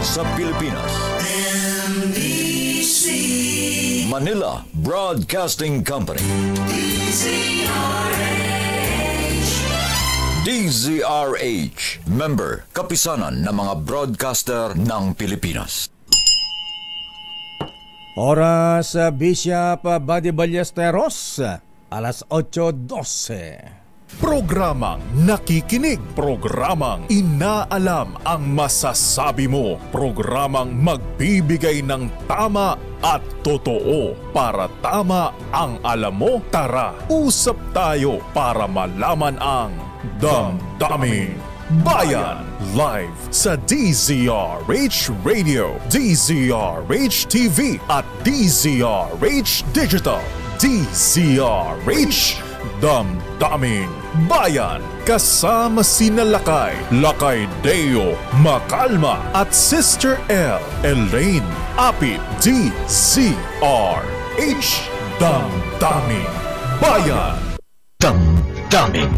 sa Pilipinas. NBC Manila Broadcasting Company. DZRH, member, kapisanan ng mga broadcaster ng Pilipinas. Oras Bishop Buddy Ballesteros, alas 8:12. Programang nakikinig, programang inaalam ang masasabi mo, programang magbibigay ng tama at totoo para tama ang alam mo. Tara, usap tayo para malaman ang Damdaming Bayan. Live sa DZRH Radio, DZRH TV at DZRH Digital. DZRH Damdaming Bayan. Kasama sina Lakay Deo Macalma at Sister L Elaine Apit. DZRH Damdaming Bayan. Damdaming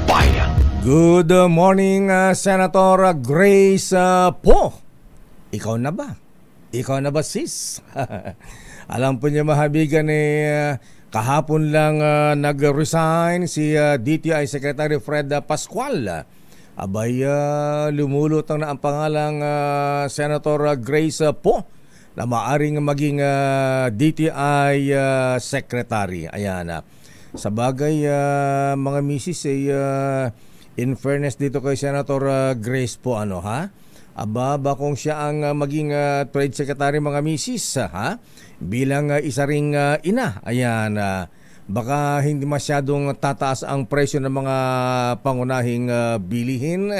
Bayan. Good morning, Senator Grace Po. Ikaw na ba? Ikaw na ba, sis? Alam po niya, mahabigan kahapon lang nag-resign si DTI Secretary Fred Pascual. Abay, lumulutang na ang pangalang Senator Grace Po na maaring maging DTI Secretary. Ayan. Sa bagay, mga misis, in fairness dito kay Senator Grace Po, Aba, kung siya ang maging Trade Secretary, mga misis, bilang isa ring ina, ayan, baka hindi masyadong tataas ang presyo ng mga pangunahing bilihin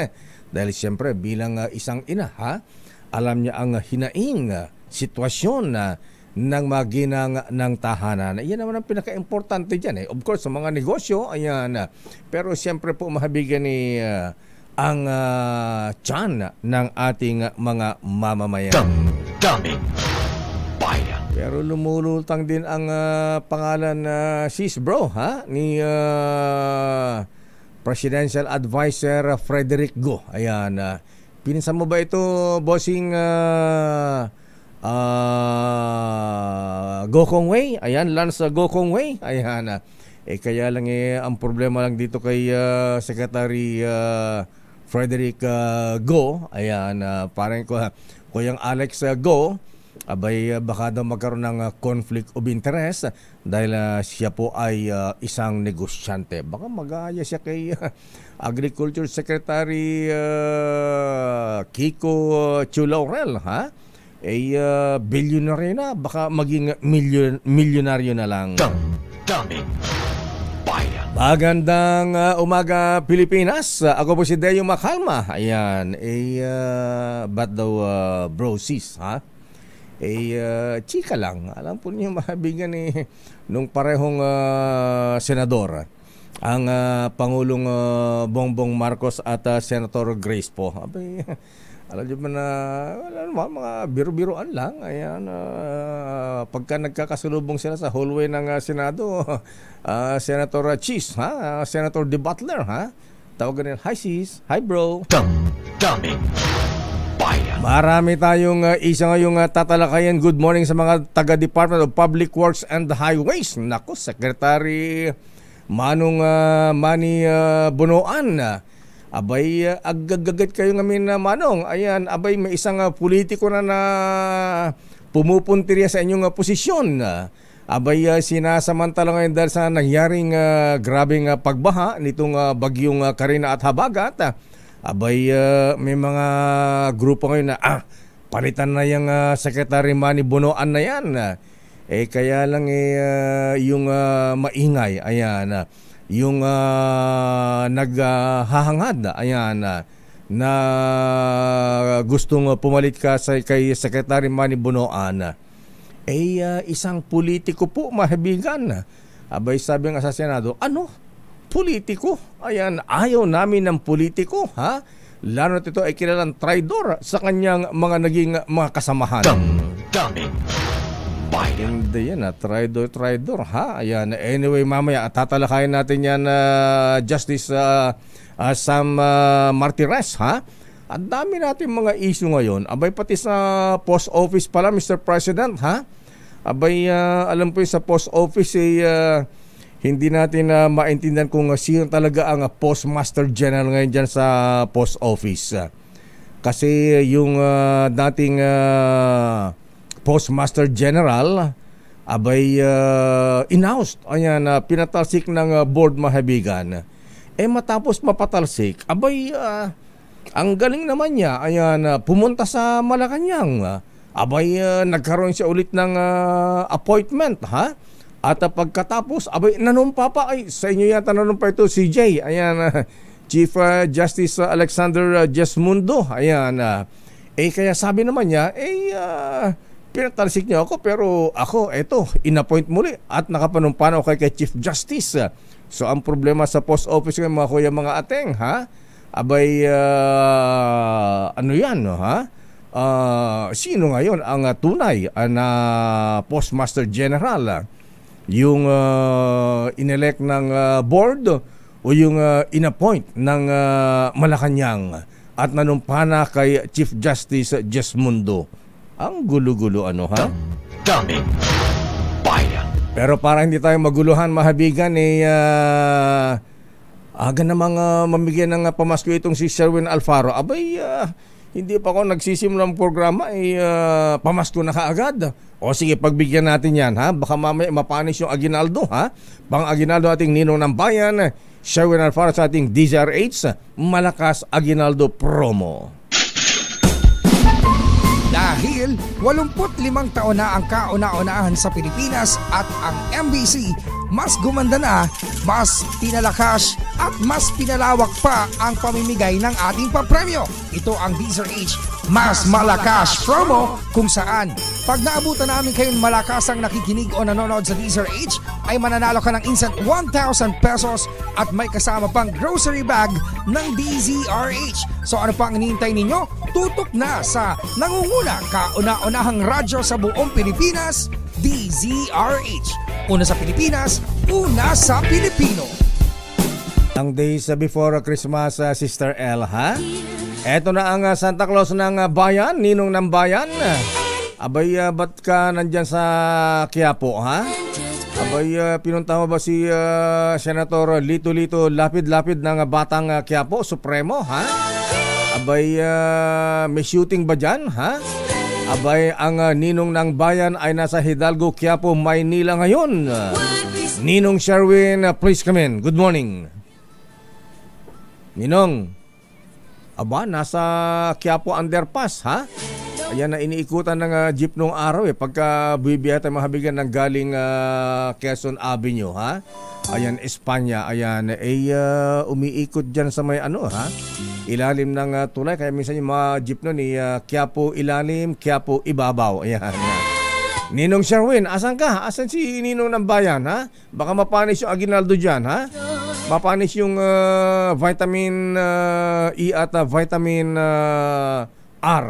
dahil siyempre bilang isang ina, alam niya ang hinaing sitwasyon ng maginang ng tahanan. Iyan naman ang pinaka-importante dyan. Of course, sa mga negosyo, ayan. Pero siyempre po, mahabigan ni ang tiyan ng ating mga mamamayan. Damdaming Bayan. Pero lumulutang din ang pangalan sis bro, ni Presidential Advisor Frederick Go. Ayan. Pinsan mo ba ito, bossing Go Kong Wei? Ayan, Lance Go Kong Wei. Ayan. Kaya lang ang problema lang dito kay Secretary Frederick Go. Ayan, parang Kuyang Alex Go, abay baka daw magkaroon ng conflict of interest dahil siya po ay isang negosyante. Baka mag-aaya siya kay Agriculture Secretary Kiko Chulaurel, billionaire na, baka maging milyonaryo na lang. Damdaming Bayan. Magandang umaga, Pilipinas. Ako po si Deo Macalma. Ayan, ba't daw bro sis, chika lang. Alam po niyo, mahabigan nung parehong senador, ang Pangulong Bongbong Marcos at Senator Grace Po. Abay, alam niyo ba na mga biro-biroan lang. Ayan, pagka nagkakasalubong sila sa hallway ng Senado, Senator Cheese, Senator De Butler, tawagan nila, hi sis, hi bro. Damdaming Bayan. Marami tayong isa ngayong tatalakayan. Good morning sa mga taga-Department of Public Works and Highways. Naku, Secretary Manong Manny Bonoan. Abay, agagagat kayo ngamin na Manong. Ayan, abay, may isang politiko na pumupuntirya sa inyong posisyon. Abay, sinasamantala ngayon dahil sa nangyaring grabing pagbaha nitong bagyong Karina at Habagat. Abay, may mga grupo ngayon na palitan na yung Secretary Manny Bonoan na yan. Kaya lang yung maingay, ayan, yung naghahangad, ayan, na gustong pumalit ka kay Secretary Manny Bonoan, isang politiko po, mahabigan. Abay, sabi nga sa Senado, ano? Politiko? Ayan, ayaw namin ng politiko, lalo na ito ay kilalang traidor sa kanyang mga naging mga kasamahan. Damdaming Bayan. Hindi yan, traidor, Ayan, anyway, mamaya tatalakayin natin yan, Justice Sam Martires, Ang dami natin mga issue ngayon. Abay, pati sa post office pala, Mr. President, ha? Abay, alam po yung sa post office, hindi natin maintindihan kung sino talaga ang postmaster general ngayon dyan sa post office. Kasi yung dating postmaster general, abay, in-housed. Ayan, pinatalsik ng board, mahabigan. Matapos mapatalsik, abay, ang galing naman niya. Ayan, pumunta sa Malacanang. Abay, nagkaroon siya ulit ng appointment, ha? At pagkatapos, abay, nanumpa pa. Ay, sa inyo yata nanumpa ito, CJ. Ayan, Chief Justice Alexander Jesmundo. Ayan, kaya sabi naman niya, pinatalsik niya ako, pero ako, eto, inappoint muli at nakapanumpa na ako kay Chief Justice. So, ang problema sa post office ng mga kuya, mga ateng, ha? Abay, ano yan, ha? Sino ngayon ang tunay na postmaster general? Yung inelect ng board o yung inappoint ng Malacanang at nanumpana kay Chief Justice Jesmundo? Ang gulo-gulo, ano, ha? Daming bayan. Pero para hindi tayo maguluhan, mahabigan, aga namang mamigyan ng pamasko itong si Sherwin Alfaro. Abay, hindi pa ako nagsisimulang programa, pamasko na kaagad. O sige, pagbigyan natin yan, ha? Baka mamaya mapanis yung Aguinaldo, ha? Pang Aguinaldo ating ninong ng bayan, Sherwin Alfaro sa ating DZRH, Malakas Aguinaldo promo. Dahil 85 taon na ang kauna-unahan sa Pilipinas at ang MBC, mas gumanda na, mas pinalakas at mas pinalawak pa ang pamimigay ng ating papremyo. Ito ang DZRH Mas Malakas promo, kung saan pag naabutan namin kayong malakasang nakikinig o nanonood sa DZRH ay mananalo ka ng instant 1,000 pesos at may kasama pang grocery bag ng DZRH. So ano pang hinihintay ninyo? Tutok na sa nangunguna kauna-unahang radyo sa buong Pilipinas, DZRH. Una sa Pilipinas, una sa Pilipino. Ang days before Christmas, Sister L, ha? Eto na ang Santa Claus ng bayan, ninong ng bayan. Abay, ba't ka nandyan sa Quiapo, ha? Abay, pinunta mo ba si Senator Lito-Lito Lapid-Lapid ng Batang Quiapo, Supremo, ha? Abay, may shooting ba dyan, ha? Abay, ang ninong ng bayan ay nasa Hidalgo, Quiapo, Maynila ngayon. Ninong Sherwin, please come in. Good morning. Ninong. Aba, nasa Quiapo Underpass, ha? Ayan na iniikutan ng jeep nung araw pagka buwibiya tayo mahabigan ng galing Quezon Avenue, ha? Ayan, Espanya, ayan, umiikot dyan sa may ano, ha? Ilalim ng tulay, kaya minsan yung mga jeep nun Quiapo ilalim, Quiapo ibabaw, ayan. Ninong Sherwin, asan ka? Asan si Ninong ng bayan, ha? Baka mapanis yung Aguinaldo dyan, ha? Mapanis yung vitamin E at vitamin R.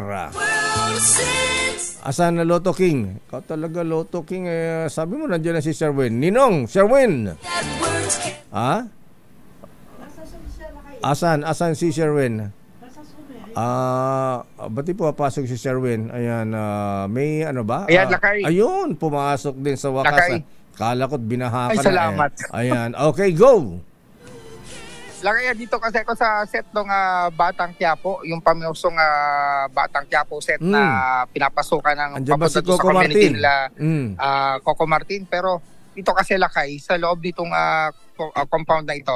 Asan na Lotto King? Ikaw talaga Lotto King, sabi mo nandiyan na si Sherwin. Ninong, Sherwin! Ha? Asan si Sherwin? Ba't di papasok si Sherwin? Ayan, may ano ba? Ayan, Lakay. Ayun, pumasok din sa wakas. Lakay. Kala ko't binaha ka Ay, salamat. Ayan, okay, go! Lakay, dito kasi ako sa set ng Batang Quiapo, yung pamiusong Batang Quiapo set na pinapasukan ng Andiyan ba si papunta Coco sa community Martin? nila Coco Martin. Pero dito kasi Lakay, sa loob nitong compound na ito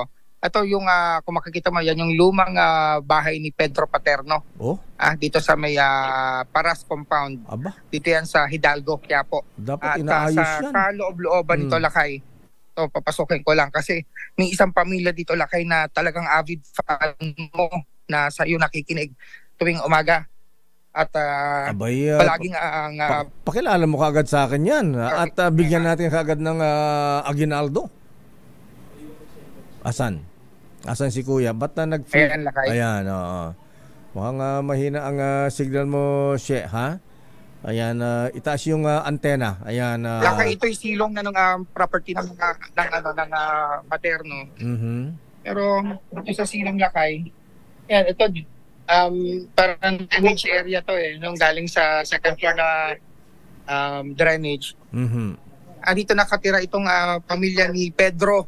yung kung makikita mo, yan yung lumang bahay ni Pedro Paterno. Oh? Dito sa may Paras compound. Aba? Dito yan sa Hidalgo, Quiapo. Dapat inaayos sa yan. kaloob-looban nito Lakay, ito papasukin ko lang kasi may isang pamilya dito Lakay na talagang avid fan mo na sa iyo nakikinig tuwing umaga. At Abay, palaging pakilala mo kaagad sa akin yan. At bigyan natin kaagad ng Aguinaldo. Asan? Asan si Kuya? Ba't na nag-flip? Ayan, Lakay. Ayan, oo. Mukhang mahina ang signal mo, She, ha? Ayan, itaas yung antena. Ayan. Lakay, ito yung silong na ng property ng Paterno. Mhm. Pero ito sa silong Lakay, yan, ito Parang drainage area to nung galing sa second floor na drainage. Dito nakatira itong pamilya ni Pedro.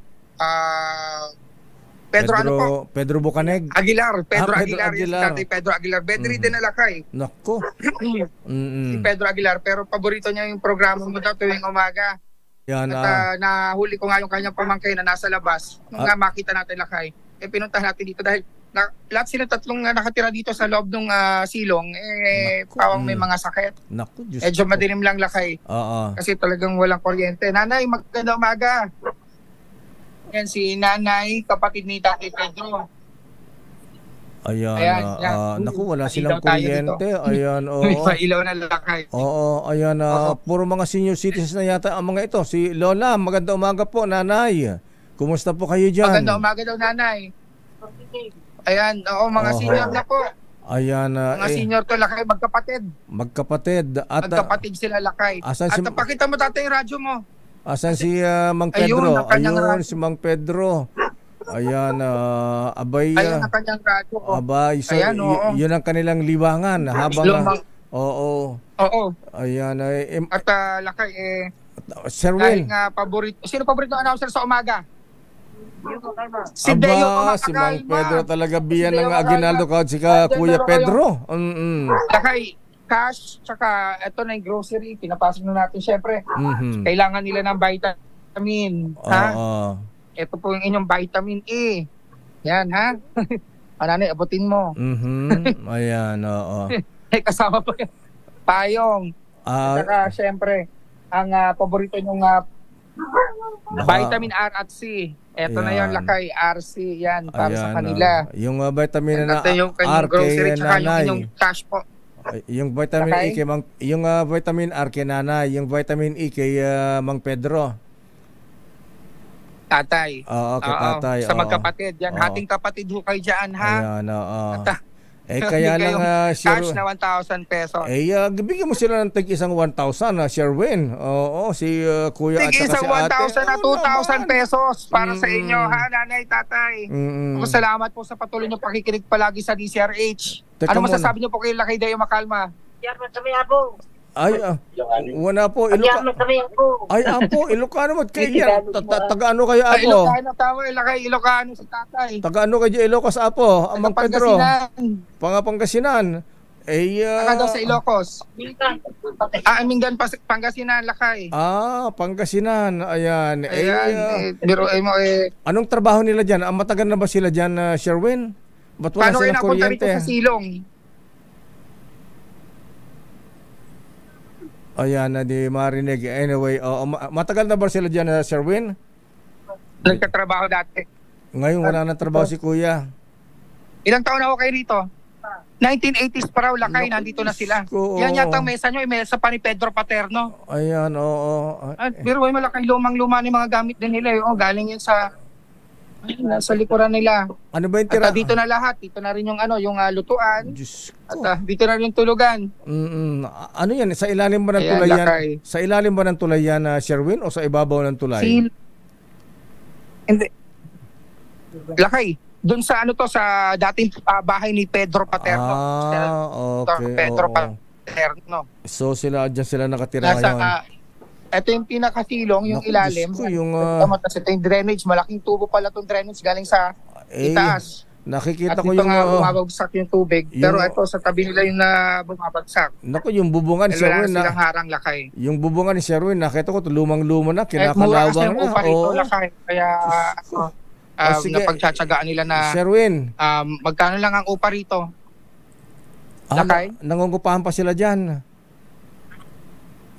Pedro Bucaneg. Aguilar. Pedro Pedro Aguilar. Aguilar. Tatay Pedro Aguilar. Bedridden na lakay. Nako. Si Pedro Aguilar. Pero paborito niya yung programa mo daw tuwing umaga. Yan At nahuli ko nga yung kanyang pamangkin na nasa labas. Nung nga makita natin lakay. Pinuntahan natin dito dahil lahat sila tatlong nakatira dito sa loob ng silong. Pawang may mga sakit. Naku, Diyos Medyo ko. madilim lang lakay. Oo. Kasi talagang walang kuryente. Nanay, magandang umaga. Yan si Nanay, kapatid ni Tatay Pedro. Ayan. Naku, wala Malilaw silang tayo kuryente. dito. Ayan, May oo. pailaw na lakay. Oo, ayan. Puro mga senior citizens na yata ang mga ito. Si Lola, magandang umaga po, Nanay. Kumusta po kayo dyan? Magandang umaga daw, Nanay. Ayan, mga senior na po. Ayan. Mga senior to lakay, magkapatid. Magkapatid. At, Magkapatid sila lakay. asan At si- pakita mo tatay yung radyo mo. asan si Mang Pedro? Ayun, ang kanyang radyo. Si Mang Pedro. Ayan, abay. Ayun ang kanyang radyo. Abay, so, Ayan, oo. yun ang kanilang libangan. Habang, oo. Oo. Ayan, At lakay, Sir dahil Will. nga paborito. Sino paborito announcer sa umaga? Si Aba, Deo si Mang Kumakakain, Pedro talaga biyan Si ng Deo Aguinaldo Kumakakain. kahit si Kuya Deo Pedro. Lakay, cash, tsaka ito na yung grocery. Pinapasok na natin syempre. Kailangan nila ng vitamin. Ha? Oo. Ito po yung inyong vitamin E. Yan, ha? Nanay, abutin mo. Ayan, oo. Kasama pa yung payong. Saka syempre, ang paborito nyong vitamin R at C. Ito na yung Ayan. lakay, RC. Yan, para sa Ayan, kanila. yung vitamin na Ito yung kanyang R grocery, kay tsaka yung nanay. inyong cash po. Yung vitamin Okay. E kay yung vitamin R kay nanay, yung vitamin E kay Mang Pedro. Tatay. Oo, kay tatay. Sa oo. magkapatid. Yan, Oo. hating kapatid ho kayo dyan, ha? Ayan, oo. At, Kaya bigay lang, yung sure. cash na 1,000 pesos. Bigyan mo sila ng tig-isang 1,000, Sherwin. Oo, si Kuya at Sige, saka isang si ate. 1,000 na 2,000 pesos para sa inyo, ha, nanay, tatay. Salamat po sa patuloy niyo pakikinig palagi sa DCRH. Teka Ano muna. masasabi niyo po kay Lakay Deo Makalma? Ay, wala po. Ay, apo, Ilocano mo. Kaya yan. Taga-ano kayo, apo? Ilocano, tama, Lakay, Ilocano si tatay. Taga-ano kayo, Ilocos, apo? Mang Pedro. Pangasinan. Pangasinan. Saka daw sa Ilocos. Mingan, Pangasinan, Lakay. Pangasinan. Ayan. Biruin mo Anong trabaho nila dyan? Matagal na ba sila dyan, Sherwin? Ba't wala paano kayo silang napunta rito kuryente? sa Silong? Ayan, di marinig. Anyway, matagal na ba sila dyan, Sherwin? Nagtatrabaho dati. Ngayon, wala na trabaho si Kuya. Ilang taon na ako kayo rito? 1980s pa raw, Lakay, Naku, nandito na sila. Diyos ko, Yan oo. yata ang mesa nyo, mesa pa ni Pedro Paterno. Ayan, oo. Pero may malakay lumang-luma ni mga gamit din nila. Galing yun sa likuran nila. Ano ba yung At tira? dito na lahat. Dito na rin yung lutuan. Diyos At ko. dito na rin yung tulugan. Ano yan? Sa ilalim ba ng Ayan, tulay yan? Lakay. Sa ilalim ba ng tulay yan, Sherwin? O sa ibabaw ng tulay? Hindi. Lakay. Doon sa sa dating bahay ni Pedro Paterno. Okay. Pedro oo. Paterno. So dyan sila nakatira Nasa, ngayon. ito yung pinakasilong, yung Naku, ilalim. Diyos ko, yung, Tapos ito yung drainage. Malaking tubo pala itong drainage galing sa itaas. Nakikita At ko dito yung... nga bumabagsak yung tubig. Pero ito sa tabi nila yung bumabagsak. Naku, yung bubungan ni Wala Sherwin na silang na... harang, Lakay. Yung bubungan ni Sherwin, nakita ko, lumang-luma na, Mura kasi kinakalawang yung na. upa rito, Oo. Lakay. Kaya sige. napagtsatsagaan nila na Sherwin, magkano lang ang upa rito. Lakay? nangungupahan pa sila dyan.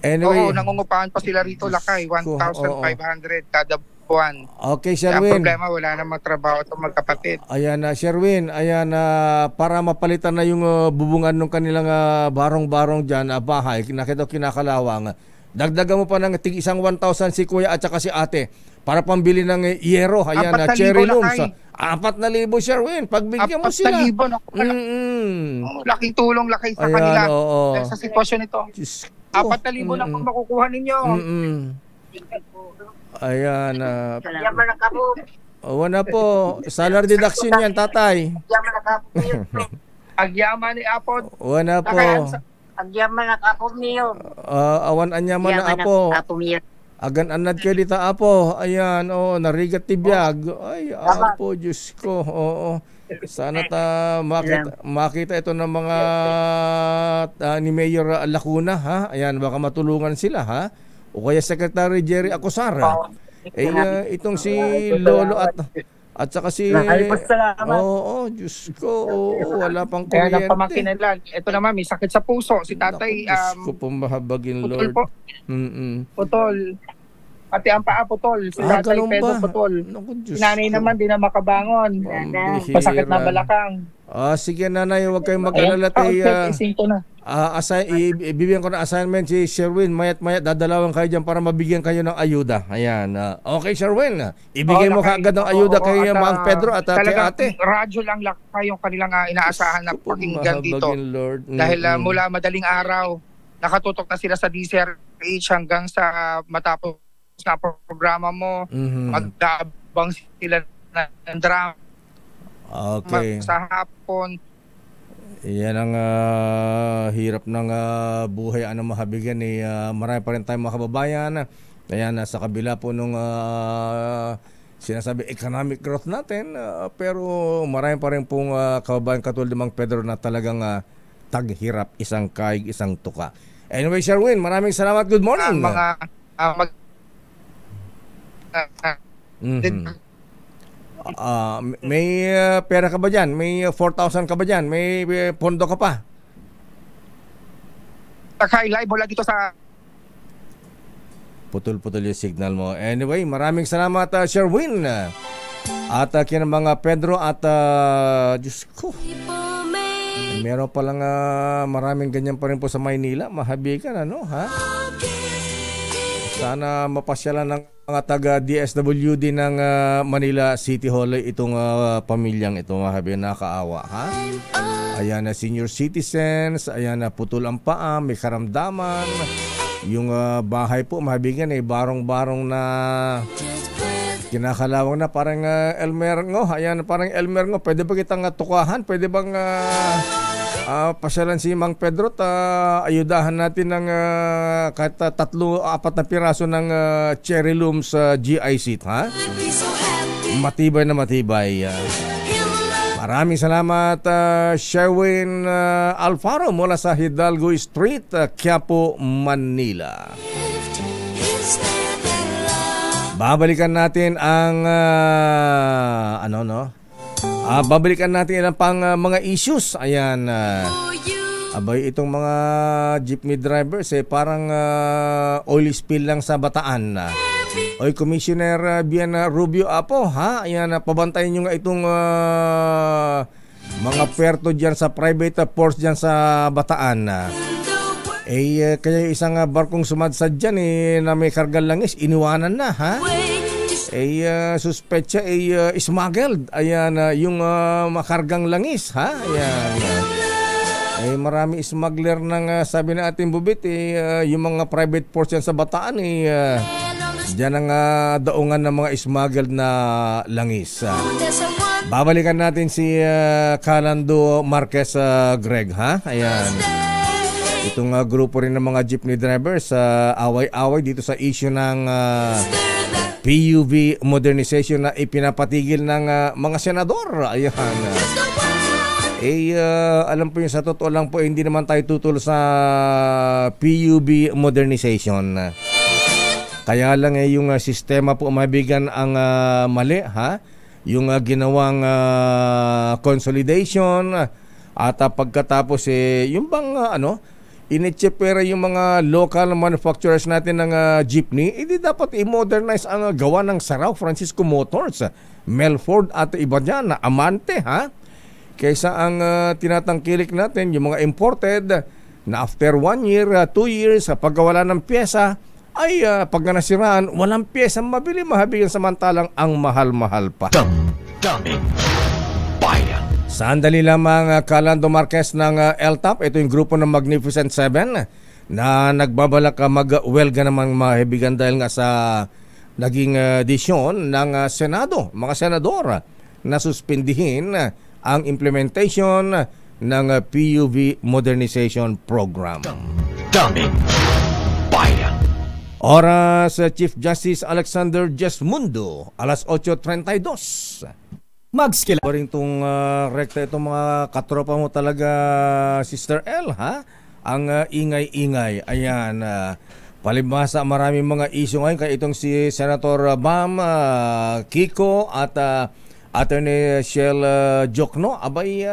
Anyway, Oo, nangungupahan pa sila rito, Lakay. 1,500 kada buwan. okay, Kaya ang Sherwin. problema, wala na magtrabaho itong magkapatid. Ayan, Sherwin, ayan, para mapalitan na yung bubungan ng kanilang barong-barong dyan, bahay, nakita ko kinakalawang. Dagdagan mo pa ng tig-isang 1,000 si Kuya at saka si ate para pambili ng yero. Ayan, 4,000 cherry na looms. kay. 4,000, Sherwin. Pagbigyan mo sila. 4,000 naku, laking tulong, Lakay, sa Ayan, kanila. oo. Dahil sa sitwasyon ito. Diyos ko. 4,000 na po makukuha ninyo. Ayan. Wala po. Salary deduction yan, tatay. Agyaman ni Apod. Wana po. Agyaman na apo miyo. Awan anyaman na apo. Apo miyo. Agan anad kayo dita apo. Ayan, narigat tibiyag. Ay, apo, Diyos ko. Oo. Sana makita ito ng mga ni Mayor Lacuna, ha? Ayan, baka matulungan sila, ha? O kaya Secretary Jerry Acosara. Itong si Lolo at saka si... Oo, Diyos ko. Wala pang kuryente. Kaya pamakinala. Ito naman, may sakit sa puso. Si tatay... Diyos ko pong mahabagin, Lord. Putol. Pati ang paa putol. Si tatay Pedro putol. Si nanay naman, di na makabangon. Masakit na balakang. Sige nanay, huwag kayong mag-alala. Ibibigyan ko na assignment si Sherwin. Mayat-mayat dadalawan kayo dyan para mabigyan kayo ng ayuda. Ayan. Okay, Sherwin. Ibigay mo kaagad ng ayuda kay Mang Pedro at kay ate. Radyo lang lakay yung kanilang inaasahan na pakinggan dito. Dahil mula madaling araw, nakatutok na sila sa DCRH hanggang sa matapos na programa mo. Magdabang sila ng drama. Okay. Sa hapon. Yan ang hirap ng buhay mahabigan ni marami pa rin tayong mga kababayan. Ayan, sa kabila po nung sinasabi economic growth natin, pero marami pa rin pong kababayan katulad ni Mang Pedro na talagang taghirap, isang kaig, isang tuka. Anyway, Sherwin, maraming salamat. Good morning. May pera ka ba dyan? May 4,000 ka ba dyan? May pondo ka pa? Live mula dito sa... Putol-putol yung signal mo. Anyway, maraming salamat, Sherwin. At kina mga Pedro at Diyos ko. Meron palang maraming ganyan pa rin po sa Maynila. Mahabigan, ha? Sana mapasyalan ng mga taga DSWD ng Manila City Hall itong pamilyang ito, mahabi, nakaawa, ha? Ayan na senior citizens, ayan na putol ang paa, may karamdaman. Yung bahay po, mahabigan, barong-barong na kinakalawang na parang Elmer Ngo. Ayan, parang Elmer Ngo, pwede ba kitang tukahan? Pwede bang pasyalan si Mang Pedro at ayudahan natin ng kahit 3-4 na piraso ng cherry looms GI seat, ha? Matibay na matibay. Maraming salamat, Sherwin Alfaro mula sa Hidalgo Street, Quiapo, Manila. Babalikan natin ang babalikan natin ilang pang mga issues. Ayan. Abay, itong mga jeepney drivers parang oil spill lang sa Bataan. Oy, Commissioner Bian Rubio Apo, ha? Ayan, pabantayin nyo nga itong mga puerto dyan sa private ports dyan sa Bataan. Kaya isang barkong sumadsad dyan na may kargal langis, iniwanan na, ha? Suspetsa smuggled. Ayan, yung makargang langis, ha? Ayan. Marami smuggler ng sabi na ating bubit, yung mga private ports yan sa Bataan, dyan ang daungan ng mga smuggled na langis. Babalikan natin si Calando Marquez, Greg, ha? Ayan. Itong grupo rin ng mga jeepney drivers away-away dito sa issue ng PUV modernization na ipinapatigil ng mga senador. Ayan. Alam po yung sa totoo lang po, hindi naman tayo tutol sa PUV modernization. Kaya lang yung sistema po mabigan ang mali, ha? Yung ginawang consolidation at pagkatapos yung bang initsepera yung mga local manufacturers natin ng jeepney, hindi dapat i-modernize ang gawa ng Sarao Francisco Motors, Melford at iba dyan na Amante, ha? Kaysa ang tinatangkilik natin yung mga imported na after 1 year, 2 years, pagkawala ng pyesa, ay pag nasiraan, walang pyesa mabili, mahabigan, samantalang ang mahal-mahal pa. Damdamin Bayan. Sandali lamang, Calando Marquez ng LTAP. Ito yung grupo ng Magnificent Seven na nagbabalak mag-welga naman, mahibigan, dahil nga sa naging desisyon ng Senado, mga senador, na suspindihin ang implementation ng PUV Modernization Program. Daming bayan. Oras, Chief Justice Alexander Jesmundo, alas 8:32. Magskila. Pa rin itong rekta itong mga katropa mo talaga, Sister L, ha? Ang ingay-ingay. Ayan, palibhasa maraming mga issue ngayon. Kaya itong si Senator Bam Kiko at Attorney Shell Jokno, abay,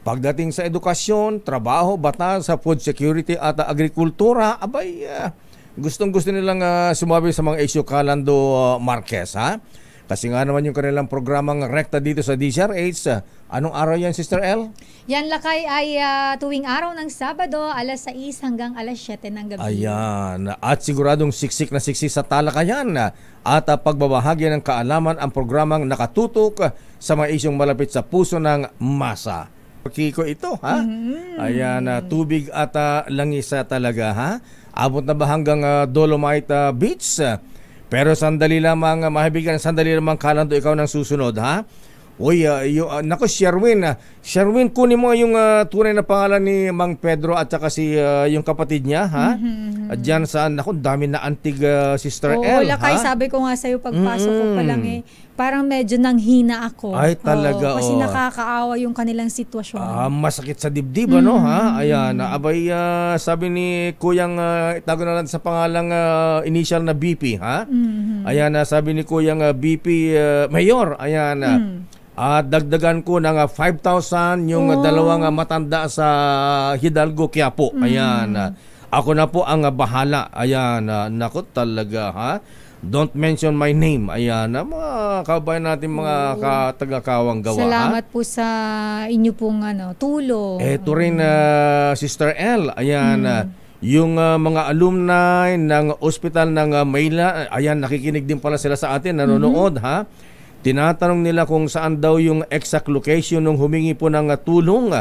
pagdating sa edukasyon, trabaho, batas, sa food security at agrikultura, abay, gustong-gusto nilang sumabi sa mga issue, Kalando Marquez, ha? Kasi nga naman yung kanilang programang rekta dito sa DZRH. Anong araw yan, Sister L? Yan, Lakay, ay tuwing araw ng Sabado, alas 6 hanggang alas 7 ng gabi. Ayan. At siguradong siksik na siksik sa talakayan at pagbabahagi ng kaalaman ang programang nakatutok sa mga isyong malapit sa puso ng masa. Kiko ito, ha? Ayan, tubig at langis talaga, ha? Abot na ba hanggang Dolomite Beach? Pero sandali lamang, mahibigan, sandali lamang, Kalando, ikaw nang susunod, ha? Uy, nako, Sherwin. Sherwin, kunin mo yung tunay na pangalan ni Mang Pedro at saka si yung kapatid niya, ha? Diyan sa, nako, dami na antig, Sister L, Lakay, ha? sabi ko nga sa'yo, pagpasok ko pa lang parang medyo nanghina ako. Ay, talaga, kasi nakakaawa yung kanilang sitwasyon. Masakit sa dibdib, ano, ha? Ayan, abay, sabi ni Kuyang, itago na lang sa pangalang initial na BP, ha? Ayan, sabi ni Kuyang BP Mayor, ayan, at dagdagan ko ng 5,000 yung dalawang matanda sa Hidalgo, Quiapo. Ayan, ako na po ang bahala. Ayan, nako talaga, ha? Don't mention my name. Ayan, mga kabayan natin, mga taga-Kawang Gawa. Salamat po sa inyo pong tulong. Eto rin, Sister L. Ayan, yung mga alumni ng ospital ng Mayla, ayan, nakikinig din pala sila sa atin, nanonood, ha? Tinatanong nila kung saan daw yung exact location nung humingi po ng tulong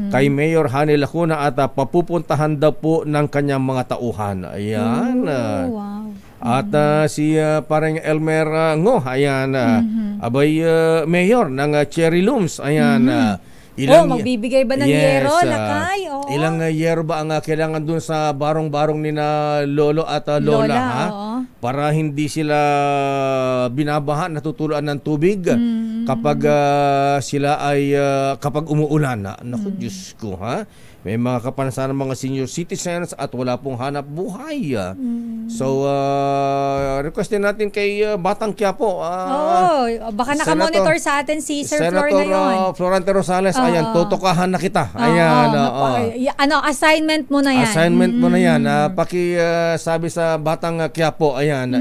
kay Mayor Hani Lacuna at papupuntahan daw po ng kanyang mga tauhan. Ayan. Wow. At si parang Elmer Ngo, ayan, abay, Mayor ng Cherry Looms, ayan. Magbibigay ba ng yero, Lakay? Ilang yero ba ang kailangan dun sa barong-barong ni na Lolo at Lola, ha? Para hindi sila binabaha, natutuluan ng tubig kapag sila ay kapag umuulan. Naku, Diyos ko, ha? May mga kapansanan ng mga senior citizens at wala pong hanap buhay. So, requestin natin kay Batang Quiapo. Baka nakamonitor sa atin si Sir Flor ngayon. Senator Florante Rosales, ayan, tutukahan na kita. Ayan. Assignment mo na yan. Assignment mo na yan. Sabi sa Batang Quiapo, ayan,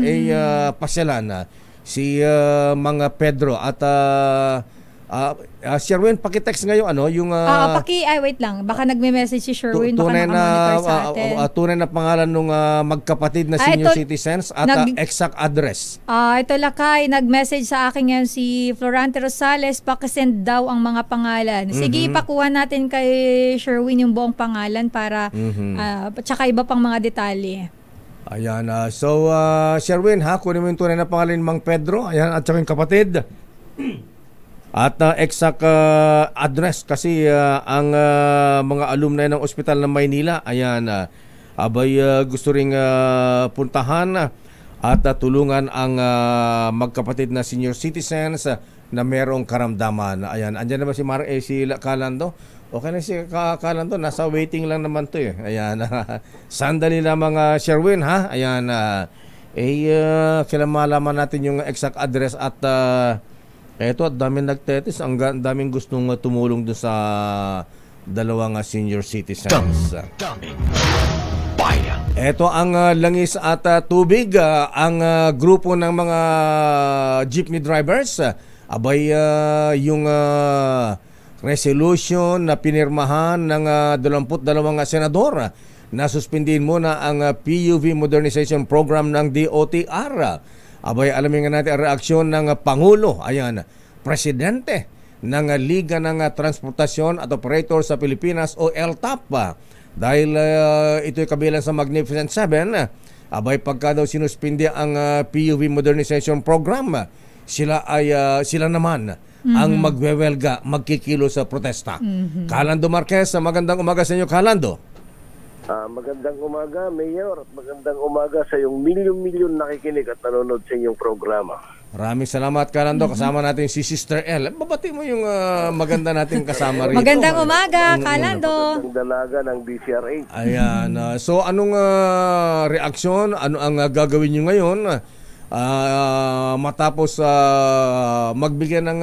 pasyalan si mga Pedro at Sherwin, paki-text ngayon yung wait lang. Baka nagme-message si Sherwin, baka nakamonitor sa atin. Tunay na pangalan nung magkapatid na senior citizens at exact address. Ito, Lakay, nag-message sa akin ngayon si Florante Rosales, pakisend daw ang mga pangalan. Sige, ipakuha natin kay Sherwin yung buong pangalan para tsaka iba pang mga detalye. Ayan, Sherwin, ha, kunin mo yung tunay na pangalan ni Mang Pedro, ayan, at saka yung kapatid. At exact address kasi ang mga alumni ng ospital ng Maynila, ayan, abay, gusto ring puntahan at tulungan ang magkapatid na senior citizens na merong karamdaman. Ayan, andyan naman si si Kalando. Okay na si Kalando, nasa waiting lang naman to eh. Ayan, sandali lamang, Sherwin, ha? Ayan, kailan malaman natin yung exact address at eto, at daming nagtetis, ang daming gustong tumulong doon sa dalawang senior citizens. Daming bayan. Eto ang langis at tubig, ang grupo ng mga jeepney drivers, abay, yung resolution na pinirmahan ng 22 senador na suspindihin muna ang PUV Modernization Program ng DOTR. Abay, alamin nga natin ang reaksyon ng Pangulo, ayan, Presidente ng Liga ng Transportasyon at Operator sa Pilipinas o LTAP. Dahil ito'y kabilang sa Magnificent Seven, abay, pagka daw sinuspindi ang PUV Modernization Program, sila naman ang magwewelga, magkikilo sa protesta. Calando Marquez, magandang umaga sa inyo, Calando. Magandang umaga, Mayor, at magandang umaga sa iyong milyon-milyon nakikinig at nanonood sa inyong programa. Maraming salamat, Calando. Kasama natin si Sister L. Babati mo yung maganda nating kasama rito. Magandang umaga, Calando. Magandang dalaga ng DCRH. Ayan. So, anong reaksyon? Ano ang gagawin nyo ngayon? Matapos magbigyan ng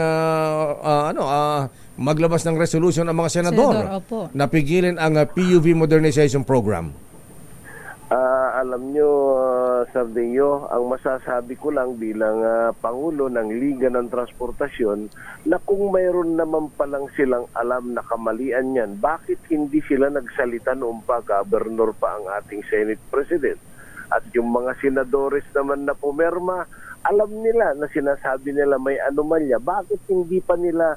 maglabas ng resolution ang mga senador na pigilin ang PUV Modernization Program. Alam nyo, Sir Deo, ang masasabi ko lang bilang Pangulo ng Liga ng Transportasyon na kung mayroon naman palang silang alam na kamalian yan, bakit hindi sila nagsalita noong pa Governor pa ang ating Senate President? At yung mga senadores naman na pumirma, alam nila na sinasabi nila may anomalya. Bakit hindi pa nila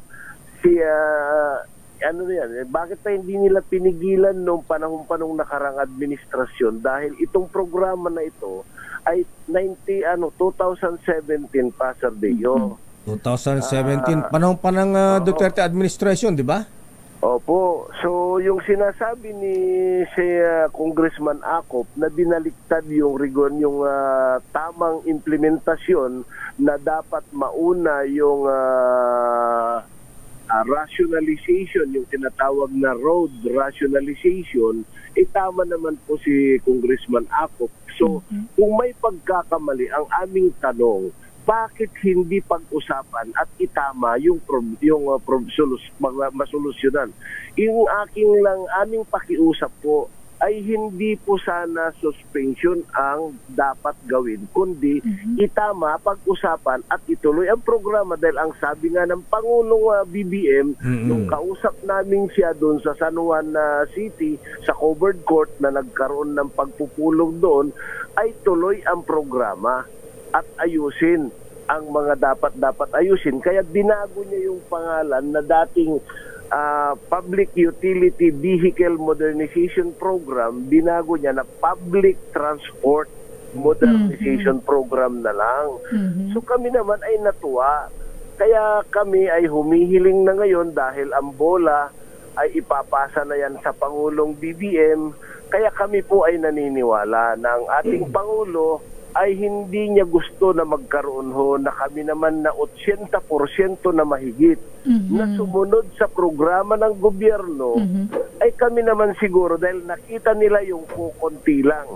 bakit pa hindi nila pinigilan noong panahon pa nung nakarang administrasyon? Dahil itong programa na ito ay 2017 pa, Sir Deo. 2017, panahon pa ng Duterte administration, di ba? Opo. So, yung sinasabi ni Congressman Acop na dinaliktad yung tamang implementasyon na dapat mauna yung rationalization, yung tinatawag na road rationalization, tama naman po si Congressman Acop. So, kung may pagkakamali, ang aming tanong, bakit hindi pag-usapan at itama yung masolusyonan? Yung aming pakiusap po ay hindi po sana suspension ang dapat gawin, kundi itama, pag-usapan at ituloy ang programa dahil ang sabi nga ng Pangulong BBM, nung kausap namin siya doon sa San Juan City, sa covered court na nagkaroon ng pagpupulong doon, ay tuloy ang programa at ayusin ang mga dapat ayusin. Kaya binago niya yung pangalan na dating Public Utility Vehicle Modernization Program, binago niya na Public Transport Modernization Program na lang. So kami naman ay natuwa. Kaya kami ay humihiling na ngayon dahil ang bola ay ipapasa na yan sa Pangulong BBM. Kaya kami po ay naniniwala na ang ating Pangulo ay hindi niya gusto na magkaroon na kami naman na 80% na mahigit na sumunod sa programa ng gobyerno, ay kami naman siguro dahil nakita nila yung kukunti lang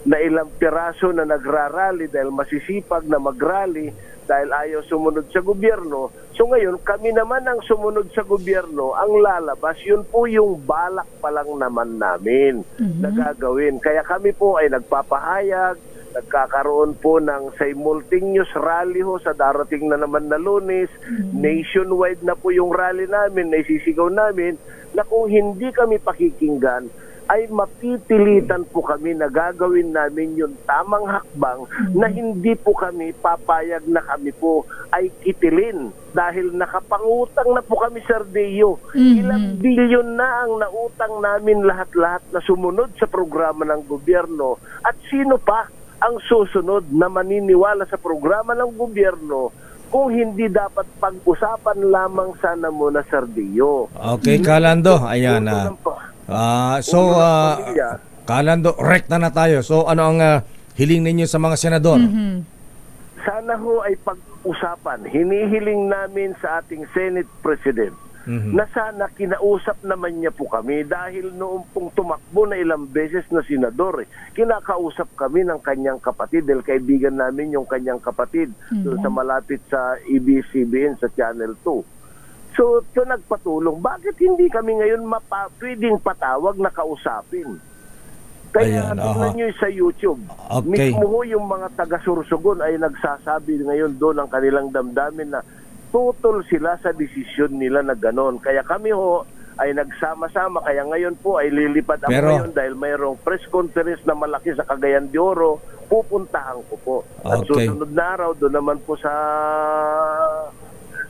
na ilang piraso na nagrarally dahil masisipag na magrally dahil ayaw sumunod sa gobyerno. So ngayon, kami naman ang sumunod sa gobyerno, ang lalabas, yun po yung balak pa lang naman namin na gagawin. Kaya kami po ay nagpapahayag, nagkakaroon po ng simultaneous rally sa darating na naman na Lunes. Nationwide na po yung rally namin, naisisigaw namin na kung hindi kami pakikinggan, ay mapipilitan po kami na gagawin namin yung tamang hakbang na hindi po kami papayag na kami po ay kitilin dahil nakapangutang na po kami, Sir Deo. Ilang bilyon na ang nautang namin lahat-lahat na sumunod sa programa ng gobyerno. At sino pa ang susunod na maniniwala sa programa ng gobyerno kung hindi dapat pag-usapan lamang sana muna, Sir Deo? Okay, Calando. Ayan. Calando, rekta na tayo. So, ano ang hiling ninyo sa mga senador? Sana ho ay pag-usapan. Hinihiling namin sa ating Senate President na sana kinausap naman niya po kami dahil noong pong tumakbo na ilang beses na senador, kinakausap kami ng kanyang kapatid dahil kaibigan namin yung kanyang kapatid doon sa malapit sa ABS-CBN sa Channel 2. So, ito nagpatulong. Bakit hindi kami ngayon pwedeng patawag na kausapin? Kaya tingnan nyo sa YouTube. Okay. Mismo ho yung mga taga-Sursogon ay nagsasabi ngayon doon ang kanilang damdamin na tutol sila sa desisyon nila na ganon. Kaya kami ho ay nagsama-sama. Kaya ngayon po ay lilipad ako ngayon dahil mayroong press conference na malaki sa Cagayan de Oro. Pupuntahan ko po. At susunod na araw doon naman po sa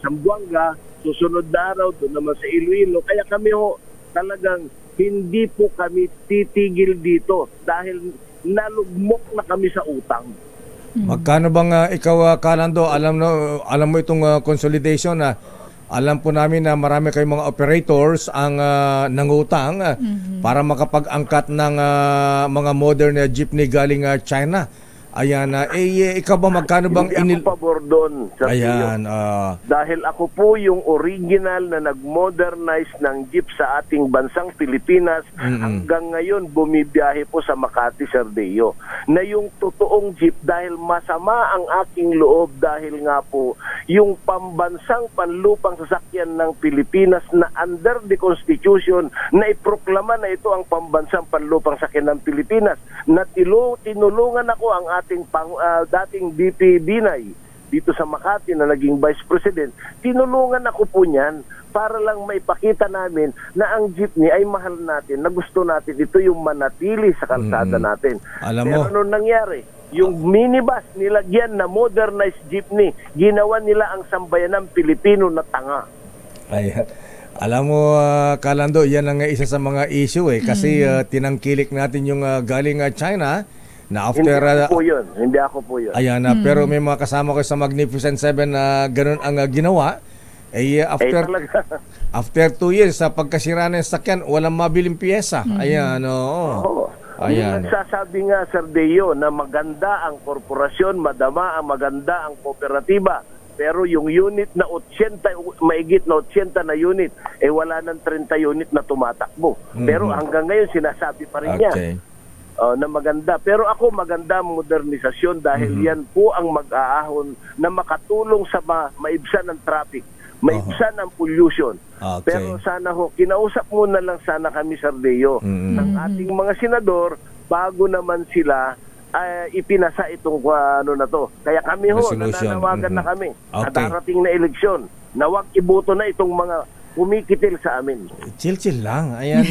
Zamboanga. Susunod na araw doon naman sa Iloilo. Kaya kami ho talagang hindi po kami titigil dito dahil nalugmok na kami sa utang. Magkano bang ikaw, Calando, alam mo itong consolidation na Alam po namin na marami kayong mga operators ang nangutang para makapag-angkat ng mga modern jeepney galing China. Ayan, ikaw ba magkano bang Hindi ako pabor doon, Sir Ayan, dahil ako po yung original na nag-modernize ng jeep sa ating bansang Pilipinas. Hanggang ngayon bumibiyahe po sa Makati, Sir Deo. Na yung totoong jeep, dahil masama ang aking loob, dahil nga po yung pambansang panlupang sasakyan ng Pilipinas na under the Constitution na iproklama na ito ang pambansang panlupang sasakyan ng Pilipinas, na tinulungan ako ang ating dating VP Binay dito sa Makati na naging Vice President. Tinulungan ako po niyan para lang maipakita namin na ang jeepney ay mahal natin, na gusto natin ito yung manatili sa kalsada natin. Pero nung nangyari, yung minibus nilagyan na modernized jeepney, ginawa nila ang sambayanang Pilipino na tanga. Ayan. Alam mo, Kalando, yan ang isa sa mga issue kasi tinangkilik natin yung galing China na after... Hindi ako po yun. Ayan, pero may mga kasama ko sa Magnificent Seven na ganun ang ginawa. After 2 years sa pagkasira ng sakyan, walang mabiling piyesa. Ayan, oo. Ayan. Nagsasabi nga, Sir Deo, na maganda ang korporasyon, maganda ang kooperatiba. Pero yung unit na 80, maigit na 80 na unit, wala ng 30 unit na tumatakbo. Pero hanggang ngayon, sinasabi pa rin niya na maganda. Pero ako, maganda ang modernisasyon dahil yan po ang mag-aahon na makatulong sa maibsan ng traffic, maibsan ang pollution. Pero sana kinausap muna lang sana kami, Sir Deo, ng ating mga senador bago naman sila ipinasa itong na to. Kaya kami nananawagan na kami sa darating na eleksyon na wag iboto na itong mga kumikitil sa amin. Chill lang. Ayan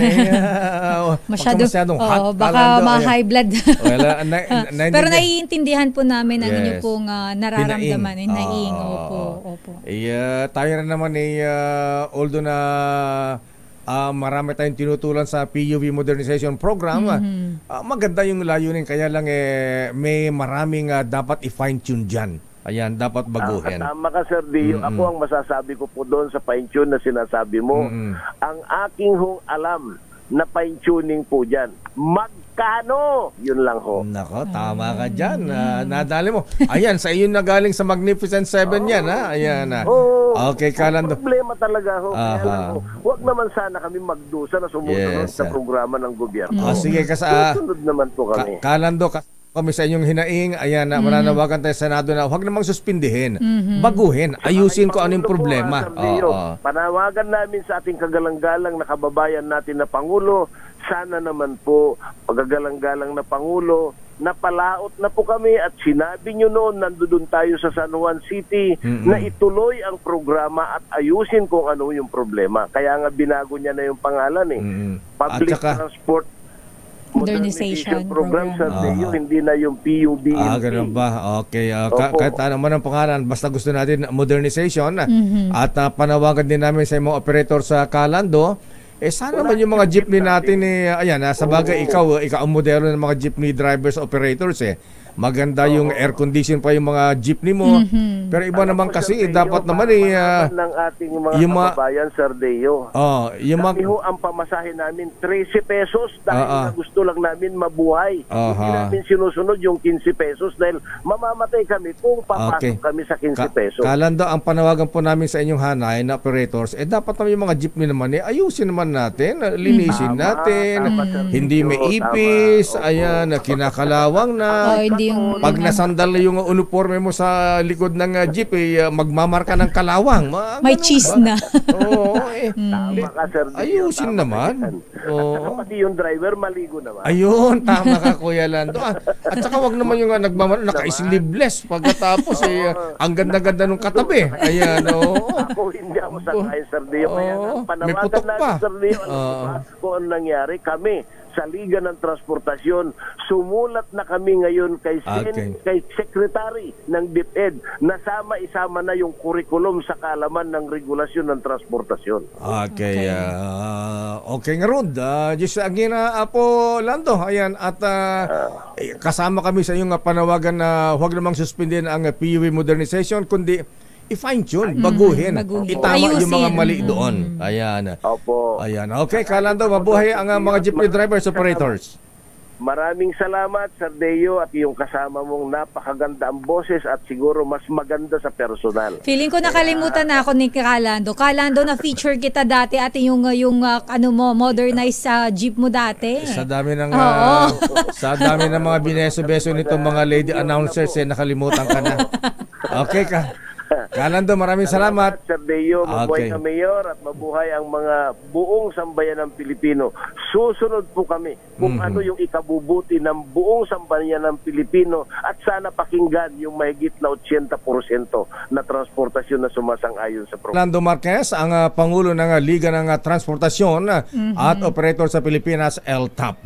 masyadong hot. Baka ma-high blood. Pero naiintindihan po namin ang inyo pong nararamdaman. Hinaing. Opo. Tayo na naman although na marami tayong tinutulan sa PUV Modernization Program, maganda yung layunin. Kaya lang may maraming dapat i-fine-tune dyan. Ayan, dapat baguhin. Tama ka, Sir Dio. Ako ang masasabi ko po doon sa fine-tune na sinasabi mo. Ang aking alam na fine-tuning po dyan, magkano? Yun lang ho. Nako, tama ka dyan. Nadali mo. Ayan, sa iyo na galing sa Magnificent Seven yan. Ayan. Okay, Kalando. Problema talaga ho. Huwag naman sana kami magdusa na sumusunod sa programa ng gobyerno. Sige, susunod naman po kami. Kalando, kami sa inyong hinaing, ayan na mananawagan tayo sa Senado na huwag namang suspindihin, baguhin, ayusin ko ano yung problema. Panawagan namin sa ating kagalang-galang na kababayan natin na Pangulo, sana naman po, pagagalang-galang na Pangulo, napalaot na po kami at sinabi nyo noon, nandoon tayo sa San Juan City, na ituloy ang programa at ayusin kung ano yung problema. Kaya nga binago niya na yung pangalan Public Transport Modernization Program, Sir Deo, hindi na yung PUB. Ganun ba? Okay. Kahit ano man ang pangalan, basta gusto natin modernization at panawagan din namin sa mga operator sa Kalando, sana naman yung mga jeepney natin ayan, sa bagay ikaw ang modelo ng mga jeepney drivers, operators maganda yung air condition pa yung mga jeepney mo. Pero iba naman kasi dapat naman ng ating mga kababayan, Sir Deo. Kami ang pamasahe namin 13 pesos dahil gusto lang namin mabuhay. Hindi namin sinusunod yung 15 pesos dahil mamamatay kami kung papasok kami sa 15 pesos. Kalando, ang panawagan po namin sa inyong hanay na operators, dapat naman yung mga jeepney naman ayusin naman natin, linisin natin, hindi may ipis, ayan, kinakalawang na. Pag nasandal na yung uniforme mo sa likod ng jeep, magmamarka ng kalawang. May cheese na. Tama ka, Sir. Ayusin naman. Pati yung driver, maligo naman. Ayun, tama ka, Kuya Lando. At saka wag naman yung naka-sleeveless pagkatapos ang ganda-ganda nung katabi. Ayan, Ako hindi ako sakay, Sir Dio. Kaya panawagan natin, Sir Dio, kung ano nangyari, kami sa Liga ng Transportasyon, sumulat na kami ngayon kay Secretary ng DepEd na isama na yung curriculum sa kaalaman ng regulasyon ng transportasyon. Okay. Okay nga Rod. Just again po, Lando. Ayan, at kasama kami sa iyong panawagan na huwag namang suspendin ang PUV modernization, kundi i-fine-tune, baguhin. Itama Ayusin. yung mga mali doon. Ayan. Opo. Ayan. Okay, Kalando, mabuhay ang mga jeepney drivers, operators. Maraming salamat, Sir Deo, at yung kasama mong napakaganda ang boses at siguro mas maganda sa personal. Feeling ko nakalimutan na ako ni Kalando. Kalando, na feature kita dati at yung modernized jeep mo dati. Sa dami ng mga bineso-beso nitong mga lady announcers, nakalimutan ka na. Okay ka. Kalando, maraming salamat. Sir Deo, mabuhay ka Mayor at mabuhay ang mga buong sambayan ng Pilipino. Susunod po kami kung ano yung ikabubuti ng buong sambayan ng Pilipino at sana pakinggan yung mahigit na 80% na transportasyon na sumasang-ayon sa program. Lando Marquez, ang Pangulo ng Liga ng Transportasyon at Operator sa Pilipinas, LTAP.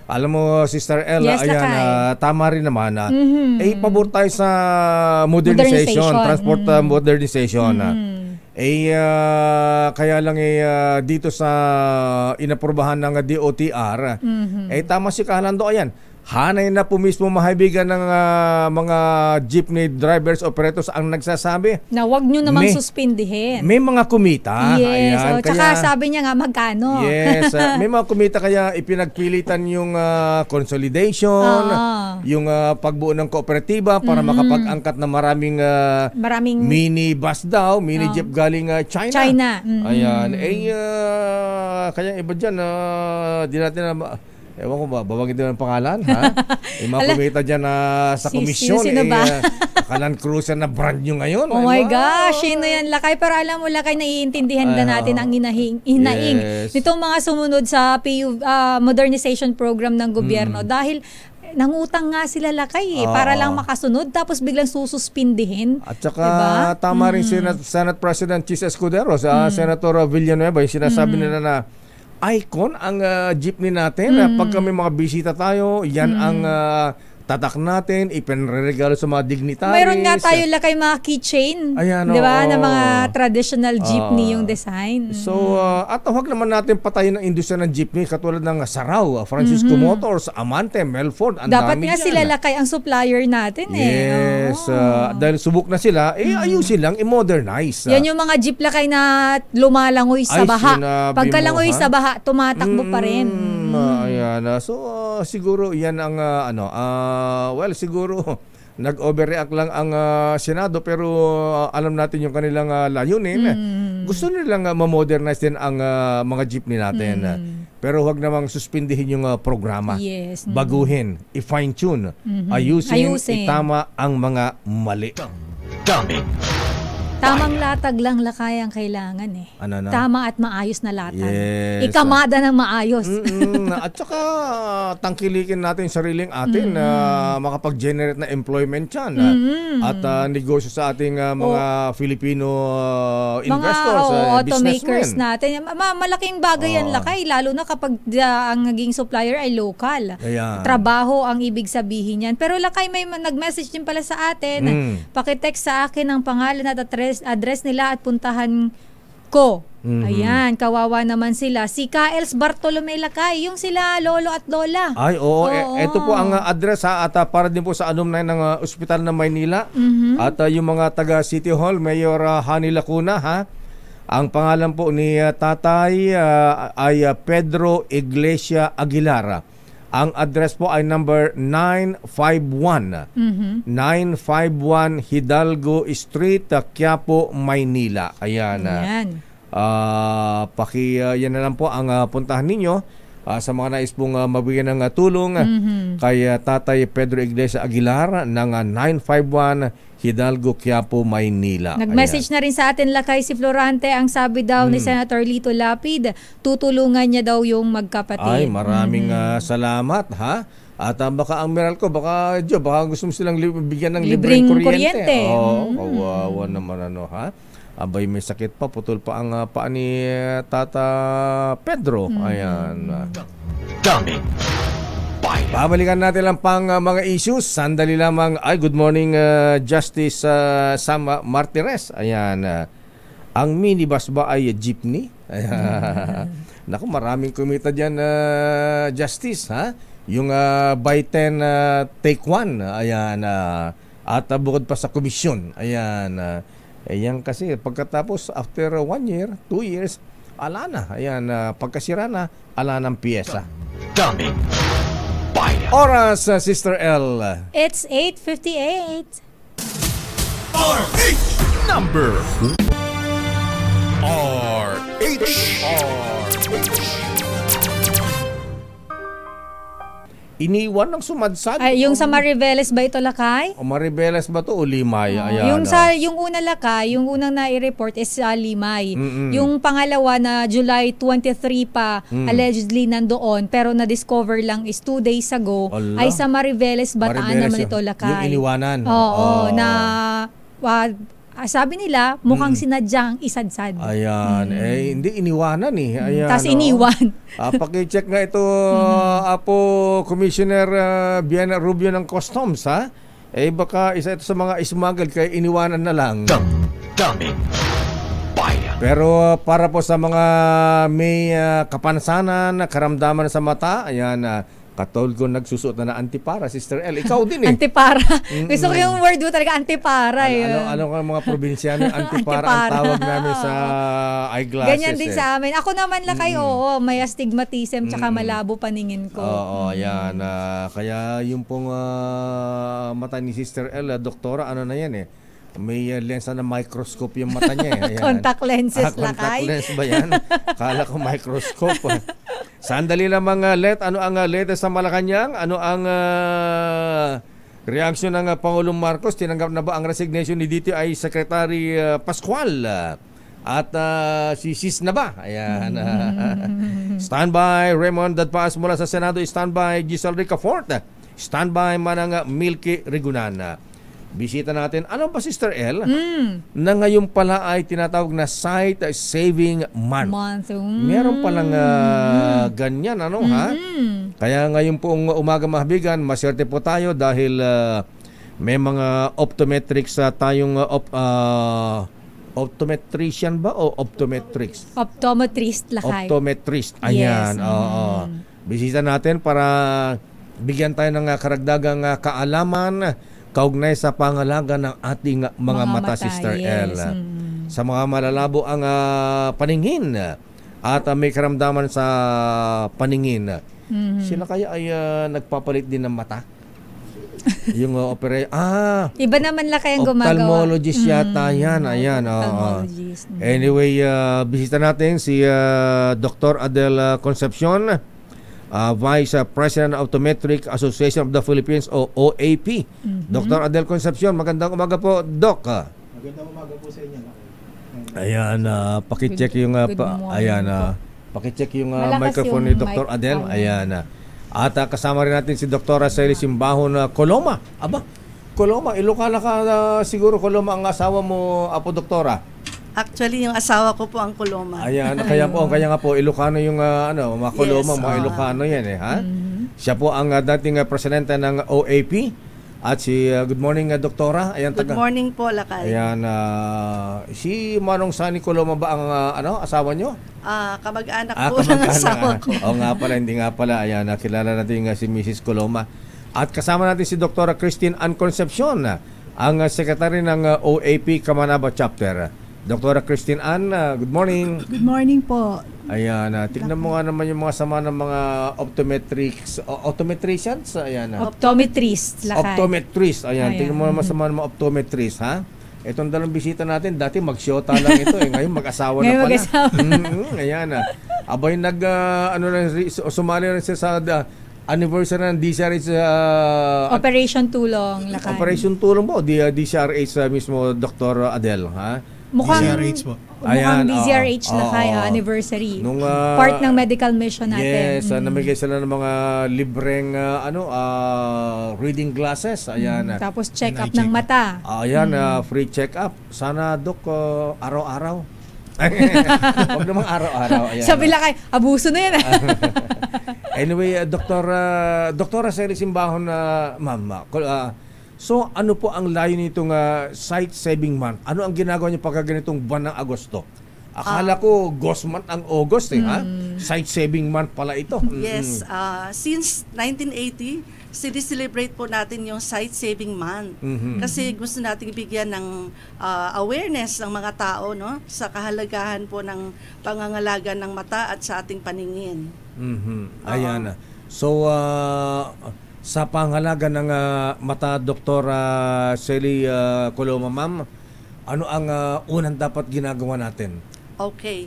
Alam mo, Sister Ella, yes, tama rin naman na pabor tayo sa modernization. Transport modernization. Kaya lang dito sa inaprubahan ng DOTR, tama si Kalando, ayan, hanay na po mismo mahibigan ng mga jeepney drivers, operators ang nagsasabi na wag nyo namang suspindihin. May mga kumita. Yes. Ayan, tsaka sabi niya nga magkano. Yes. May mga kumita kaya ipinagpilitan yung consolidation, yung pagbuo ng kooperatiba para makapag-angkat na maraming mini bus daw, mini jeep galing China. Ayan. Kaya iba dyan, di natin na ewan ko ba, babagin din ang pangalan, ha? Yung mga kumita dyan sa komisyon. Sino ba? Land Cruiser na brand nyo ngayon. Oh my gosh, sino yan, Lakay? Pero alam mo, Lakay, naiintindihan na natin ang hinaing nitong mga sumunod sa modernization program ng gobyerno dahil nangutang nga sila, Lakay, para lang makasunod tapos biglang sususpindihin. At saka tama rin Senate President Chis Escudero, Senator Villanueva, yung sinasabi nila na icon ang jeepney natin. Pag kami mga bisita tayo, yan ang tatak natin, ipinregalo sa mga dignitaries. Mayroon nga tayo Lakay mga keychain. Ayan, di ba? Na mga traditional jeepney yung design. So, at huwag naman natin patayin ang industriya ng jeepney katulad ng Sarao, Francisco Motors, Amante, Melford. Dapat nga sila Lakay ang supplier natin. Yes. Dahil subok na sila, ayusin lang, i-modernize. Yan yung mga jeep Lakay na lumalangoy sa baha. Pagkalangoy sa baha, tumatakbo pa rin. Ayan. So, siguro yan ang siguro nag-overreact lang ang Senado pero alam natin yung kanilang layunin. Gusto nilang ma-modernize din ang mga jeepney natin. Pero huwag namang suspindihin yung programa. Yes. Baguhin, i-fine-tune, ayusin, itama ang mga mali. Daming Tamang latag lang Lakay ang kailangan Ano na? Tama at maayos na latag. Yes. Ikamada ng maayos. At saka tangkilikin natin yung sariling atin na makapag-generate na employment yan. At negosyo sa ating mga Filipino investors, mga automakers businessmen. natin. Malaking bagay yan Lakay, lalo na kapag ang naging supplier ay local. Ayan. Trabaho ang ibig sabihin yan. Pero Lakay, may nag-message din pala sa atin. Pakitext sa akin ang pangalan at address nila at puntahan ko. Ayan, kawawa naman sila. Si Kaels Bartolome Lakay, yung sila lolo at lola. Ay, oo. Ito po ang address at para din po sa alumni ng Ospital ng Maynila. At yung mga taga City Hall, Mayor Hani Lacuna, ha? Ang pangalan po ni tatay ay Pedro Iglesia Aguilar. Ang address po ay number 951. 951 Hidalgo Street, Quiapo, Maynila. Ayan. Yan na lang po ang puntahan ninyo sa mga nais pong mabigyan ng tulong kay Tatay Pedro Iglesia Aguilar ng 951 Hidalgo, Quiapo, Maynila. Nag-message na rin sa atin Lakay si Florante. Ang sabi daw ni Senator Lito Lapid, tutulungan niya daw yung magkapatid. Ay, maraming salamat, ha? At baka ang Meralco, baka gusto mo silang bigyan ng libreng kuryente. Kawawa naman ha? Abay, may sakit pa, putol pa ang paa ni Tata Pedro. Ayan. Daming bayan. Babalikan natin lang pang mga issues. Sandali lamang. Ay, good morning, Justice Sam Martires. Ayan. Ang minibus ba ay jeepney? Ayan. Naku, maraming kumita dyan, Justice, ha? Yung buy 10, take 1. Ayan. At bukod pa sa komisyon. Ayan. Yan kasi, pagkatapos, after 1 year, 2 years, ala na. Ayan, pagkasira na, ala ng piyesa. Daming Bayan. Oras, Sister L. It's 8:58. RH number RH Iniwan ng sumadsad. Ay, yung sa Mariveles ba ito, Lakay? O Maribeles ba to o Limay? Ayan, Yung una, Lakay, yung unang nai-report is Limay. Yung pangalawa na July 23 pa, allegedly nandoon, pero na-discover lang is 2 days ago, ay sa Mariveles, Bataan naman ito, Lakay. Yung iniwanan. Oo, na sabi nila, mukhang sinadyang isadsad. Ayan. Hindi iniwanan eh. Ayan, Tapos iniwan. Paki-check nga ito, Apo Commissioner Biana Rubio ng Customs, ha? Baka isa ito sa mga smuggled kaya iniwanan na lang. Daming Bayan. Pero para po sa mga may kapansanan, karamdaman sa mata, ayan, katulad ko nagsusuot na antipara, Sister L. Ikaw din eh. Antipara. Gusto ko yung word mo talaga, antipara. Ano ka mga probinsyano, antipara ang tawag namin sa eyeglasses. Ganyan din sa amin. Ako naman lang kayo, may astigmatism tsaka malabo paningin ko. Oo, yan. Kaya yung pong mata ni Sister L, doktora, ano na yan eh. May lensa na microscope yung mata niya eh. Ayan. Contact lenses, Lakay. Contact lens ba yan? Kala ko microscope. Sandali lamang, ano ang latest sa Malacanang? Ano ang reaksyon ng Pangulong Marcos? Tinanggap na ba ang resignation ni DTI Secretary Pascual? At si Sis na ba? Ayan. Standby Raymond Dadpaas mula sa Senado. Standby Giselle Ricafort. Standby Manang Milky Rigunan. Bisita natin. Ano ba, Sister L? Na ngayon pala ay tinatawag na Sight Saving Month. Meron palang ganyan, ano ha? Kaya ngayon pong umaga mahabigan, maswerte po tayo dahil may mga optometrics tayong optometrician ba o optometrics? Optometrist, Lakay. Optometrist. Ayan. Yes. Bisita natin para bigyan tayo ng karagdagang kaalaman kaugnay sa pangalaga ng ating mga mata, Sister L. Sa mga malalabo ang paningin at may karamdaman sa paningin. Sila kaya ay nagpapalit din ng mata? Yung iba naman lang kayang gumagawa. Ophthalmologist yata yan. Ayan. Anyway, bisita natin si Dr. Adel Concepcion, Vice President of Optometric Association of the Philippines o OAP. Dr. Adel Concepcion, magandang umaga po, Doc. Magandang umaga po sa inyo. Ayan, paki-check yung paki-check yung microphone ni Dr. Adel. Ayan. At kasama rin natin si Dr. Sally Simbahon Coloma. Aba, Coloma, Ilocana ka siguro, Coloma ang asawa mo, Apo Doktora. Actually, yung asawa ko po ang Coloma. Ayan, kaya nga po Ilocano yung mga Coloma, mga Ilocano yan eh, ha? Siya po ang dating presidente ng OAP at si good morning Doktora. Ayan, good morning po, Lakay. Ayan, si Manong Sani Coloma ba ang asawa nyo? Kamag-anak po ng asawa ko. Oo nga pala, hindi nga pala. Ayan, kilala natin si Mrs. Coloma. At kasama natin si Dr. Christine Ann Concepcion, ang secretary ng OAP Camanaba Chapter. Dr. Christine Ann, good morning. Good morning po. Ayan, tignan mo nga naman yung mga sama ng mga optometricians. Ayan. Optometrist, Lakay. Optometrist. Ayan, tignan mo naman sama ng mga optometrist, ha? Itong dalawang bisita natin, dati mag-shota lang ito eh. Ngayon mag-asawa na pala. Ayan. Abay sumali rin sa anniversary ng DCRH Operation Tulong, Lakay. Operation Tulong po, DCRH mismo, Dr. Adel, ha? Mukhang DCRH po. Mukhang DCRH na kaya anniversary. Nung, part ng medical mission natin. Yes, namigay sila ng mga libreng reading glasses. Ayan. Tapos check-up ng mata. Ayan, free check-up. Sana, Dok, araw-araw. Huwag namang araw-araw. Ayan. Sabi lang kay, abuso na yan. Anyway, Doktora Sally Simbahon, ma'am, so ano po ang layo nitong Sight Saving Month? Ano ang ginagawa niyo pagka ganitong buwan ng Agosto? Akala ko Ghost Month ang August ha? Sight Saving Month pala ito. Yes, since 1980 sinicelebrate po natin yung Sight Saving Month. Kasi gusto nating bigyan ng awareness ng mga tao, no, sa kahalagahan po ng pangangalaga ng mata at sa ating paningin. Ayan. So, sa pangalaga ng mata, Dr. Sally Coloma, ma'am, ano ang unang dapat ginagawa natin? Okay.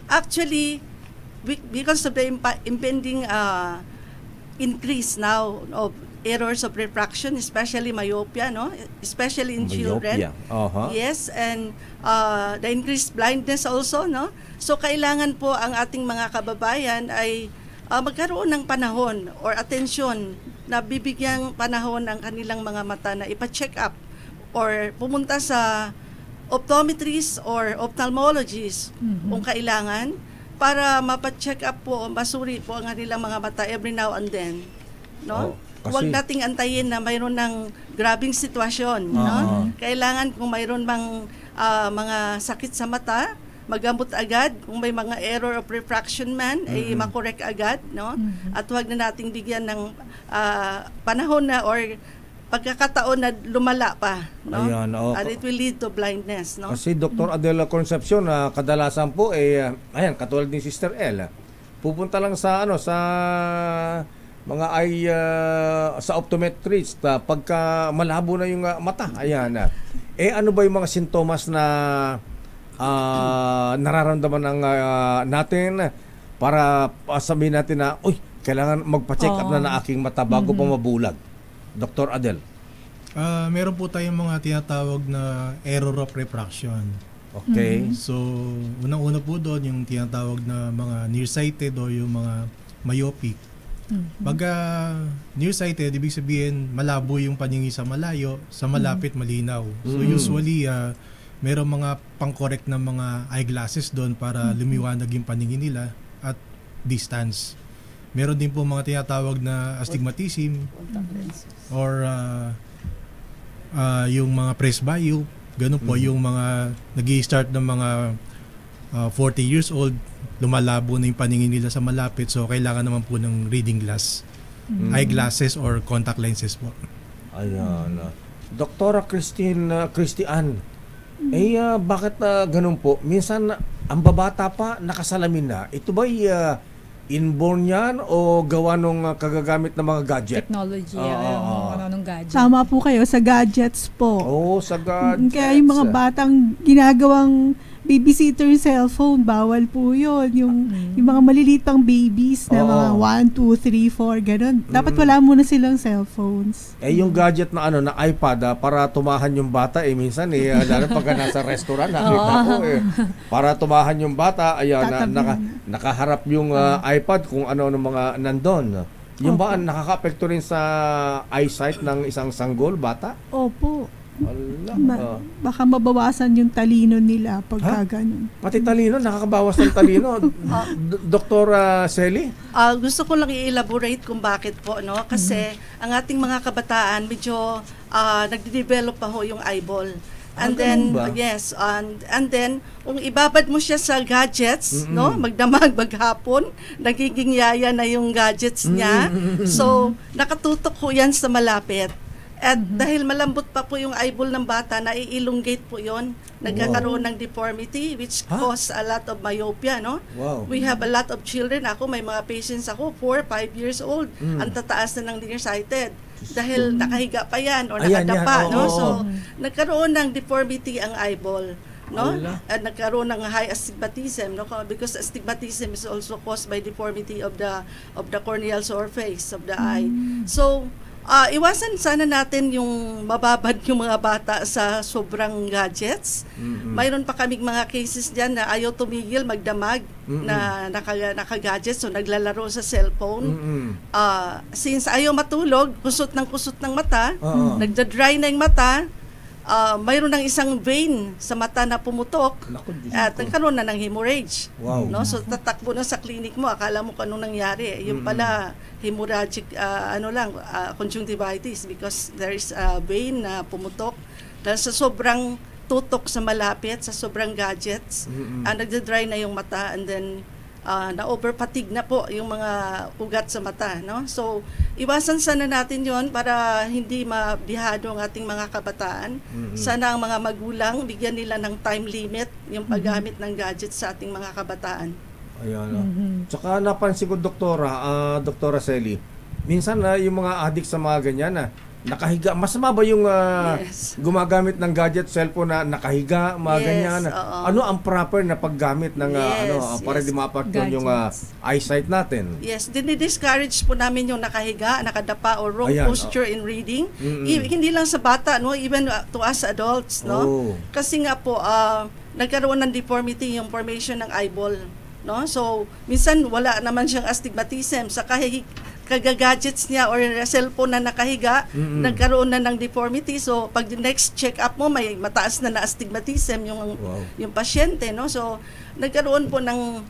Actually, because of the impending increase now of errors of refraction, especially myopia, no? Especially in children. Yes, and the increased blindness also, no? So, kailangan po ang ating mga kababayan ay magkaroon ng panahon or atensyon na bibigyang panahon ang kanilang mga mata na ipa-check up or pumunta sa optometrist or ophthalmologist kung kailangan para mapa-check up po, masuri po ang kanilang mga mata every now and then, no? Huwag nating antayin na mayroon ng grabing sitwasyon, no? Kailangan kung mayroon bang mga sakit sa mata, magamot agad. Kung may mga error of refraction man, ay makorek agad, no? At huwag na nating bigyan ng panahon na or pagkakataon na lumala pa, no? Ayan, and it will lead to blindness, no? Kasi Dr. Adela Concepcion, kadalasan po ayan, katulad ni Sister El, pupunta lang sa sa mga sa optometrist pagka malabo na yung mata. Ayan. Ano ba yung mga sintomas na nararamdaman ng natin para sabihin natin na kailangan magpa-check up na aking mata bago pa mabulag? Dr. Adel. Meron po tayong mga tinatawag na error of refraction. Okay. So, unang-una po doon yung tinatawag na mga nearsighted o yung mga myopic. Pag nearsighted, ibig sabihin malabo yung paningin sa malayo, sa malapit malinaw. So usually merong mga pang-correct na mga eyeglasses doon para lumiwanag yung paningin nila at distance. Meron din po mga tinatawag na astigmatism or yung mga presbyo. Ganun po yung mga nag-i-start ng mga 40 years old, lumalabo na yung paningin nila sa malapit. So, kailangan naman po ng reading glass, eyeglasses or contact lenses po. Ayan. Doktora Christian, bakit ganun po? Minsan, ang babata pa, nakasalamin na. Ito ba inborn yan o gawa nung kagagamit ng mga gadget? Technology, ng gadget. Tama po kayo, sa gadgets po. Sa gadgets. Kaya yung mga batang ginagawang babysitter cellphone, bawal po yun. Yung mga maliliit pang babies na mga 1, 2, 3, 4, ganun. Dapat wala muna silang cellphones. Yung gadget na na iPad para tumahan yung bata, minsan lalo pag nasa restaurant, nakita ko para tumahan yung bata, nakaharap yung iPad kung ano mga nandun. Yung ba nakaka-apekto rin sa eyesight ng isang sanggol, bata? Opo. Baka mabawasan yung talino nila pagka ganun. Pati talino, nakakabawas ng talino. Dr. Sally? Gusto ko lang i-elaborate kung bakit po, no? Kasi ang ating mga kabataan medyo nagde-develop pa ho yung eyeball. And then yes, and then kung ibabad mo siya sa gadgets, no, magdamag maghapon, nagiging yaya na yung gadgets niya. So nakatutok ho yan sa malapit. At dahil malambot pa po yung eyeball ng bata, nai-elongate po yon, nagkakaroon ng deformity which cause a lot of myopia, no? We have a lot of children. Ako, may mga patients ako, 4, 5 years old, ang tataas na ng nearsighted. Dahil nakahiga pa yan o nakadapa, no? So, nagkaroon ng deformity ang eyeball, no? At nagkaroon ng high astigmatism, no? Because astigmatism is also caused by deformity of the corneal surface of the eye. So, iwasan sana natin yung mababad yung mga bata sa sobrang gadgets. Mayroon pa kaming mga cases dyan na ayaw tumigil magdamag na naka-gadgets, so naglalaro sa cellphone. Since ayaw matulog, kusot ng mata, nagda-dry na yung mata, mayroon ng isang vein sa mata na pumutok at nagkaroon na ng hemorrhage. No? So tatakbo na sa clinic mo, akala mo kung anong nangyari. Yung pala hemorrhagic conjunctivitis because there is a vein na pumutok dahil sa sobrang tutok sa malapit, sa sobrang gadgets, nagda-dry na yung mata and then na-overfatigue na po yung mga ugat sa mata, no? So, iwasan sana natin yon para hindi mabihado ang ating mga kabataan. Sana ang mga magulang, bigyan nila ng time limit yung paggamit ng gadgets sa ating mga kabataan. Ayan. Tsaka napansin ko, Doktora Selly, minsan yung mga addict sa mga ganyan nakahiga. Masama ba yung gumagamit ng gadget, cellphone na nakahiga, mga ganyan? Ano ang proper na paggamit ng para di maapektuhan yung eyesight natin? Yes, dinidiscourage po namin yung nakahiga, nakadapa, or wrong posture in reading. Hindi lang sa bata, no, even to us adults, no? Kasi nga po, nagkaroon ng deformity yung formation ng eyeball, no? So, minsan wala naman siyang astigmatism sa kagagadgets niya or cellphone na nakahiga, nagkaroon na ng deformity. So, pag the next check-up mo, may mataas na astigmatism yung pasyente, no? So, nagkaroon po ng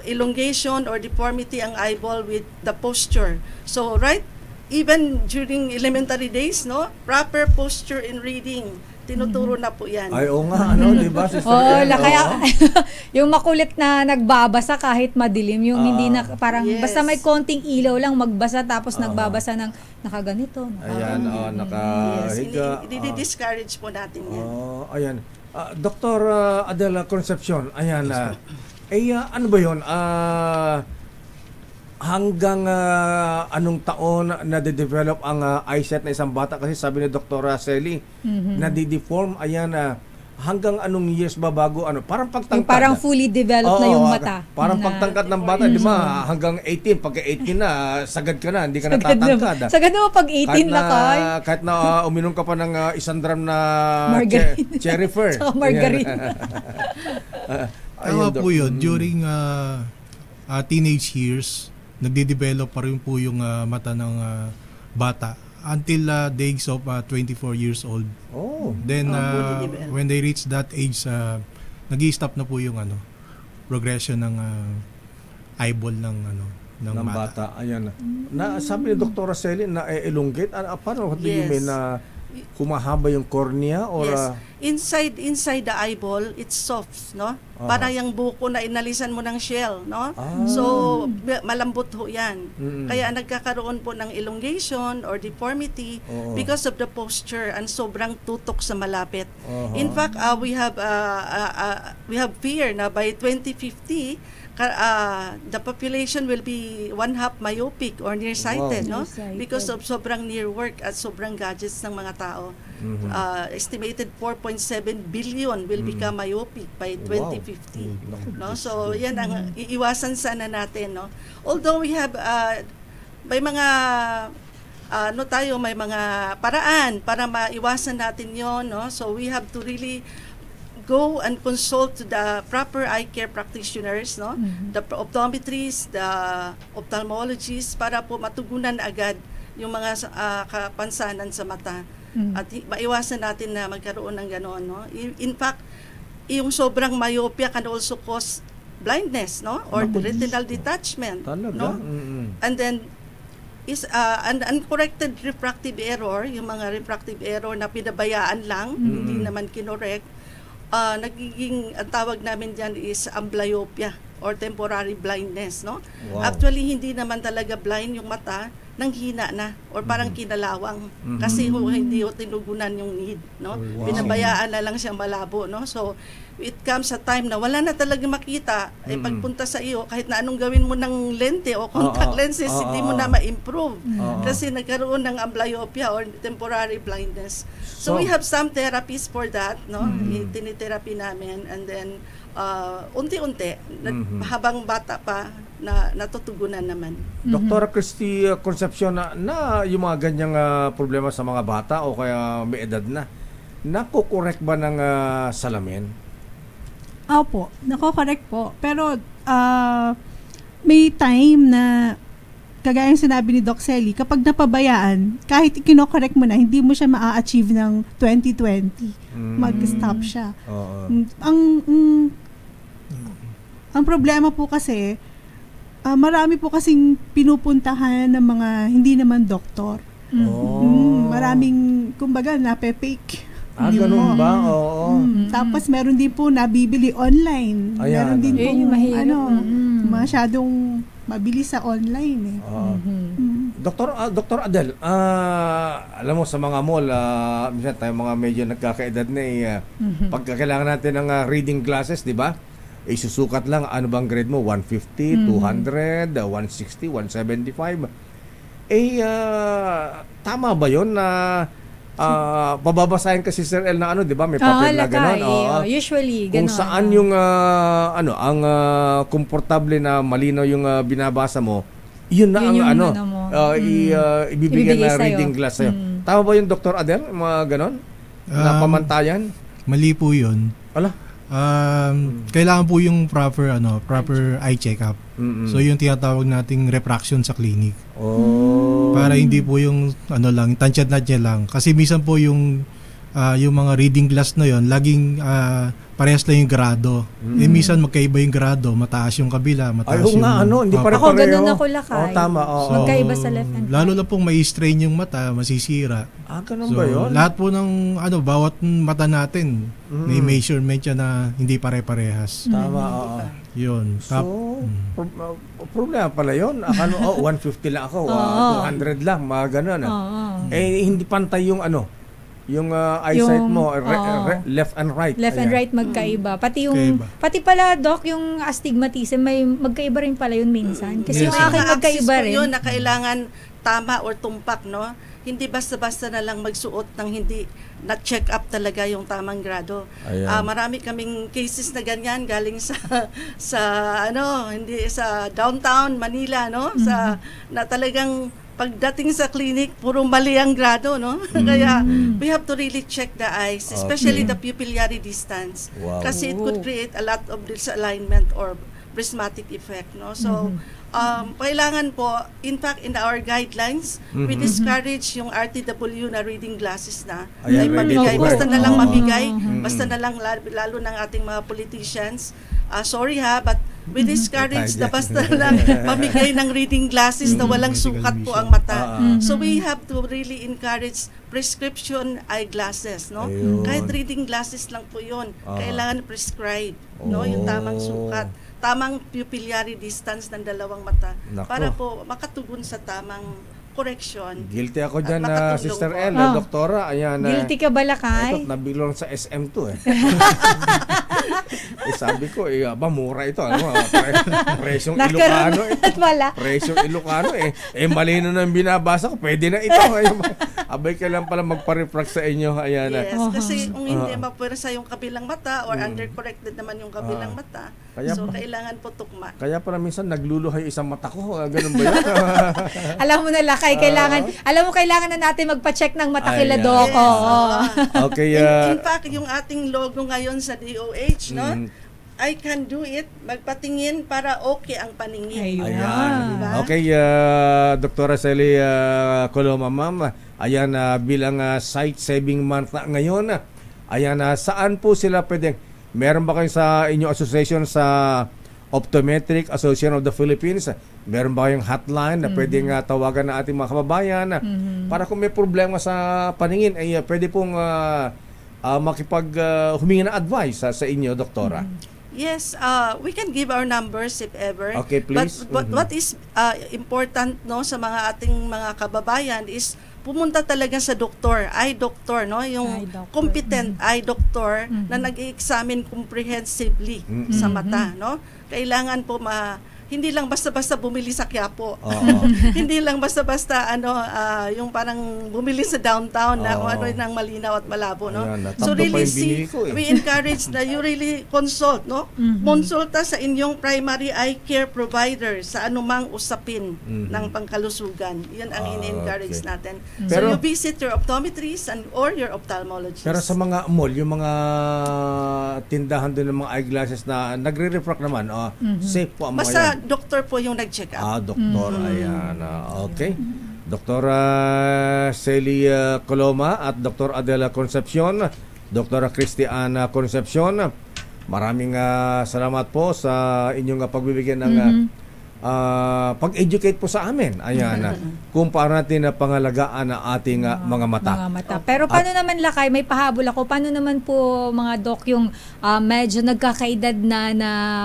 elongation or deformity ang eyeball with the posture. So, even during elementary days, no, proper posture in reading, tinuturo na po yan. Ay, oo nga, di ba? Kaya, yung makulit na nagbabasa kahit madilim, yung hindi na, parang, basta may konting ilaw lang, magbasa tapos nagbabasa ng nakaganito. Ayan, nakahiga. Didi-discourage po natin yan. Ayan. Dr. Adela Concepcion, ayan, ano ba yun? Hanggang anong taon na-develop ang eyesight na isang bata? Kasi sabi ni Dr. Selly, nadideform, ayan, hanggang anong years ba bago, parang pagtangkad? Parang fully developed na yung mata. Parang pagtangkad ng bata, di ba? Hanggang 18, pagka 18 na, sagad ka na, hindi ka natatangkad. Sagad na pag 18 na ka. Kahit na uminom ka pa ng 1 drum na cherry fur. Saka margarine. Tama po yun. During teenage years, nagde-develop pa rin po yung mata ng bata until the age of 24 years old. Then when they reach that age, nag-i-stop na po yung progression ng eyeball ng bata. Ayan. Sabi ni Dr. Selly na elongate. Paano what do you mean na humahaba yung cornea or inside the eyeball, it's soft, no? Para yung buko na inalisan mo ng shell, no? So malambot ho 'yan. Kaya nagkakaroon po ng elongation or deformity because of the posture and sobrang tutok sa malapit. In fact, we have fear na by 2050 the population will be 1/2 myopic or nearsighted, no? Because of sobrang near work at sobrang gadgets ng mga tao. Estimated 4.7 billion will become myopic by 2050. No? So, yan ang iiwasan sana natin, no? Although we have may mga may mga paraan para maiwasan natin 'yon, no? So, we have to really go and consult the proper eye care practitioners, no? The optometrists, the ophthalmologists, para po matugunan agad yung mga kapansanan sa mata. At maiwasan natin na magkaroon ng gano'n, no? In fact, yung sobrang myopia can also cause blindness, no? Or retinal detachment, no? And then an uncorrected refractive error, yung mga refractive error na pinabayaan lang, hindi naman kinorek, nagiging, ang tawag namin dyan is amblyopia or temporary blindness, no? Actually, hindi naman talaga blind yung mata, nang hina na or parang kinalawang kasi hindi tinugunan yung need, no? Pinabayaan na lang siyang malabo, no? So it comes a time na wala na talaga makita, pagpunta sa iyo kahit na anong gawin mo ng lente o contact lenses, hindi mo na ma-improve kasi nagkaroon ng amblyopia or temporary blindness. So we have some therapies for that, no? Tinitherapy namin, and then unti-unti habang bata pa na natutugunan naman. Dr. Christy Concepcion, na yung mga ganyang problema sa mga bata o kaya may edad na, nakokorek ba ng salamin? Opo, nakokorek po. Pero may time na kagaya ng sinabi ni Doc Selly, kapag napabayaan, kahit ikinokorek mo na, hindi mo siya maa-achieve ng 2020. Mag-stop siya. Ang problema po kasi, marami po kasing pinupuntahan ng mga hindi naman doktor. Maraming, kumbaga, nape-fake. Ganun ba? Tapos meron din po nabibili online. Meron din po, mga masyadong mabilis sa online Dr. Adel, alam mo sa mga mall, minsan tayo mga medyo nagkakaedad na pagka kailangan natin ng reading glasses, di ba? Susukat lang, ano bang grade mo? 150, 200, 160, 175. Tama ba yun na bababasahin kasi Sir El na ano, di ba? May papel na gano'n. Usually, gano'n. Kung saan yung ang komportable na malinaw yung binabasa mo, yun na yun ang ibibigay na sa'yo. reading glass sa'yo. Tama ba yung Dr. Adel? Mga gano'n? Na pamantayan? Mali po yun. Ala? Kailangan po yung proper eye check-up. So yung tinatawag nating refraction sa clinic. Para hindi po yung tansyad na niya lang. Kasi minsan po yung mga reading glass na yon laging parehas lang yung grado. Minsan magkaiba yung grado, mataas yung kabila, mataas yung... hindi Ako ganun ako lakay. Tama, magkaiba sa left and right. Lalo na pong may strain yung mata, masisira. Ganun ba yun? Lahat po ng bawat mata natin, may measurement yan na hindi pare-parehas. Tama, Yun. Problema pala yun. Akala 150 lang ako, 200 lang, mga ganun. Hindi pantay yung yung eyesight mo, left and right. Left and right magkaiba. Pati pala, Doc, yung astigmatism, may magkaiba rin pala yun minsan. Kasi yung aking magkaiba rin. Yun na kailangan tama or tumpak, no? Hindi basta-basta na lang magsuot ng hindi na-check up talaga yung tamang grado. Marami kaming cases na ganyan galing sa hindi sa downtown Manila, no? Na talagang pagdating sa clinic, puro mali ang grado, no? Kaya we have to really check the eyes, especially the pupillary distance. Kasi it could create a lot of disalignment or prismatic effect, no? So, kailangan po, in fact, in our guidelines, we discourage yung RTW na reading glasses na ay mamigay. Basta na lang mamigay, basta na lang lalo ng ating mga politicians. Sorry but we discourage na basta lang mamigay ng reading glasses na walang sukat po ang mata. So we have to really encourage prescription eyeglasses, no? Kahit reading glasses lang po yun, kailangan prescribe, no? Yung tamang sukat, tamang pupillary distance ng dalawang mata para po makatugon sa tamang correction. Guilty ako dyan na Sister El, doktora. Ayan, guilty ka ba, lakay? Ito, nabilong sa SM2 sabi ko, mura ito. Presyong Ilocano. Presyong Ilocano mali na ng binabasa ko. Pwede na ito. Abay ka lang pala magpa-refract sa inyo. Ayan, yes, kasi kung hindi mapwersa yung kabilang mata or undercorrected naman yung kabilang mata, so kailangan po tukma. Kaya pala minsan nagluluhay isang mata ko. Ganun ba yun? Alam mo na, lakay, kailangan na natin magpa-check ng mata kila Doc. Okay. In fact, yung ating logo ngayon sa DOH, no? I can do it, magpatingin para okay ang paningin. Ayan. Diba? Okay, Dr. Sally Coloma, ma'am. Ayan, bilang sight saving month na ngayon. Ayan, saan po sila pwedeng, meron ba kayo sa inyong association sa Optometric Association of the Philippines? Meron ba kayong hotline na pwedeng tawagan na ating mga kababayan para kung may problema sa paningin, ay pwede pong humingi ng advice sa inyo, doktora? Yes, we can give our numbers if ever. Okay, please. But what is important, no, sa mga ating mga kababayan is pumunta talaga sa doktor, eye doctor, no, yung competent eye doctor na nag-i-examine comprehensively sa mata, no. Kailangan po hindi lang basta-basta bumili sa Quiapo. Hindi lang basta-basta yung parang bumili sa downtown na kung ano nang malinaw at malabo, no? So really we encourage na you really consult, no? Konsulta sa inyong primary eye care provider sa anumang usapin ng pangkalusugan. Yan ang ini-encourage natin. So you visit your optometrist or your ophthalmologist. Pero sa mga mall, yung mga tindahan doon ng mga eyeglasses na nagre-refract naman, safe po ang mga doktor po yung nag-check up. Doktor. Ayan. Okay. Dr. Sally Coloma at Dr. Adela Concepcion, Dr. Christiana Concepcion, maraming salamat po sa inyong pagbibigyan ng pag-educate po sa amin. Ayan, kung paano natin na pangalagaan ang ating mga mata. Pero paano naman, Lakay, may pahabol ako, paano naman po mga Doc yung medyo nagkakaedad na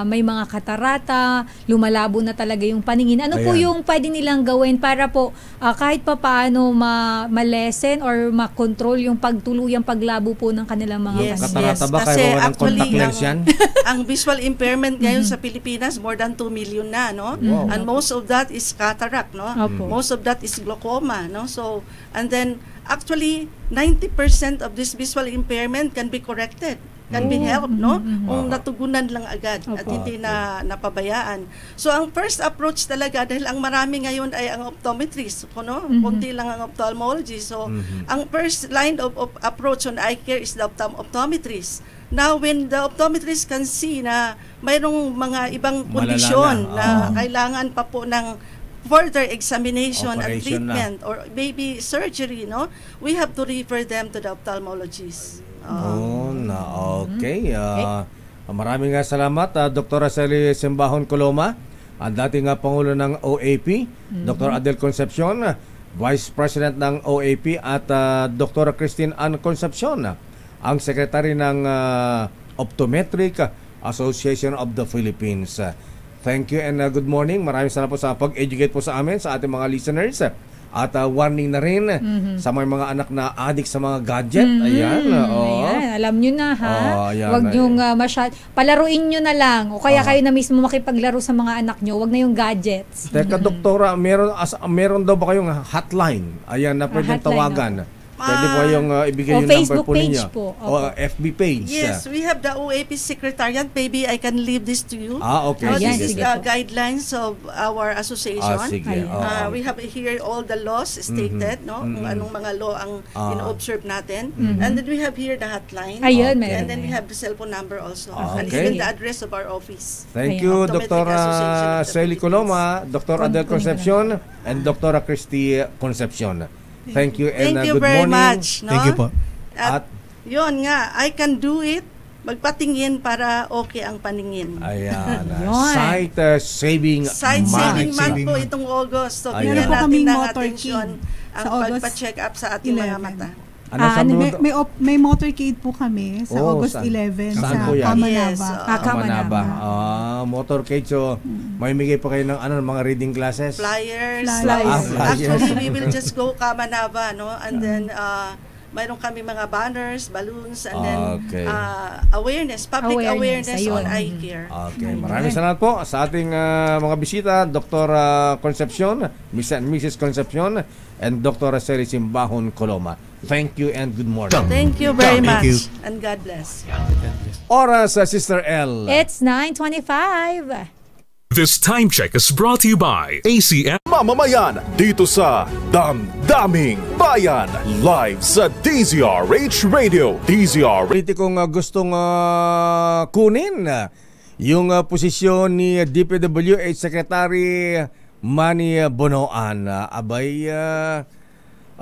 may mga katarata, lumalabo na talaga yung paningin. Ano po yung pwede nilang gawin para po kahit pa paano ma-lessen or ma-control yung pagtuluyang paglabo po ng kanilang mga paningin? Katarata ba? Kasi Kaya actually, contact lens yan? ang visual impairment ngayon sa Pilipinas, more than 2 million na, no? Wow. And most of that is cataract, no? Most of that is glaucoma, no? So, and then actually 90% of this visual impairment can be corrected, can be helped, no? Kung natugunan lang agad at hindi na napabayaan. So ang first approach talaga, dahil ang marami ngayon ay ang optometrist, no? Kunti lang ang ophthalmology. So ang first line of approach on eye care is the optometrist. Now, when the optometrist can see na mayroong mga ibang kondisyon na kailangan pa po ng further examination and treatment or maybe surgery, no, we have to refer them to the ophthalmologist. Okay. Maraming salamat, Dr. Araceli Simbahon Coloma, ang dating Pangulo ng OAP, Dr. Adel Concepcion, Vice President ng OAP, at Dr. Christine Ann Concepcion, ang Secretary ng Optometric Association of the Philippines. Thank you and good morning. Maraming salamat po sa pag-educate po sa amin, sa ating mga listeners. At warning na rin sa mga anak na addict sa mga gadget. Ayan, alam nyo na, ha? Huwag nyo palaruin nyo na lang. O kaya kayo na mismo makipaglaro sa mga anak nyo. Huwag na yung gadgets. Teka, doktora, meron daw ba kayong hotline? Ayan, na pwedeng tawagan. Pwede po yung ibigay yung number po ninyo. O FB page. Yes, we have the OAP Secretariat. Maybe I can leave this to you. Okay. This is guidelines of our association. We have here all the laws stated, no? Kung anong mga law ang in-observe natin. And then we have here the hotline. And then we have the cellphone number also. And even the address of our office. Thank you, Dr. Araceli Coloma, Dr. Adel Concepcion, and Dr. Christy Concepcion. Thank you and Thank you good very morning. much, no? Thank you po. At yun nga, I can do it. Magpatingin para okay ang paningin. Ayan. Sight saving month po itong August. So, bigyan natin ng atensyon ang pagpa-check up sa ating mga mata. May motorcade po kami sa August 11 sa Kamanaba. Motorcade. So, may migay pa kayo ng mga reading classes? Flyers. Actually, we will just go Kamanaba, no? And then, mayroon kami mga banners, balloons, and then public awareness on eye care. Okay, maraming salamat po sa ating mga bisita, Dr. Concepcion, Mr. and Mrs. Concepcion, and Dr. Araceli Simbahon Coloma. Thank you and good morning. Thank you very much. And God bless. Oras, Sister L. It's 9:25. This time check is brought to you by ACM Mamamayan dito sa Damdaming Bayan live sa DZRH Radio. Politikong gustong kunin yung posisyon ni DPWH Secretary Manny Bonoan.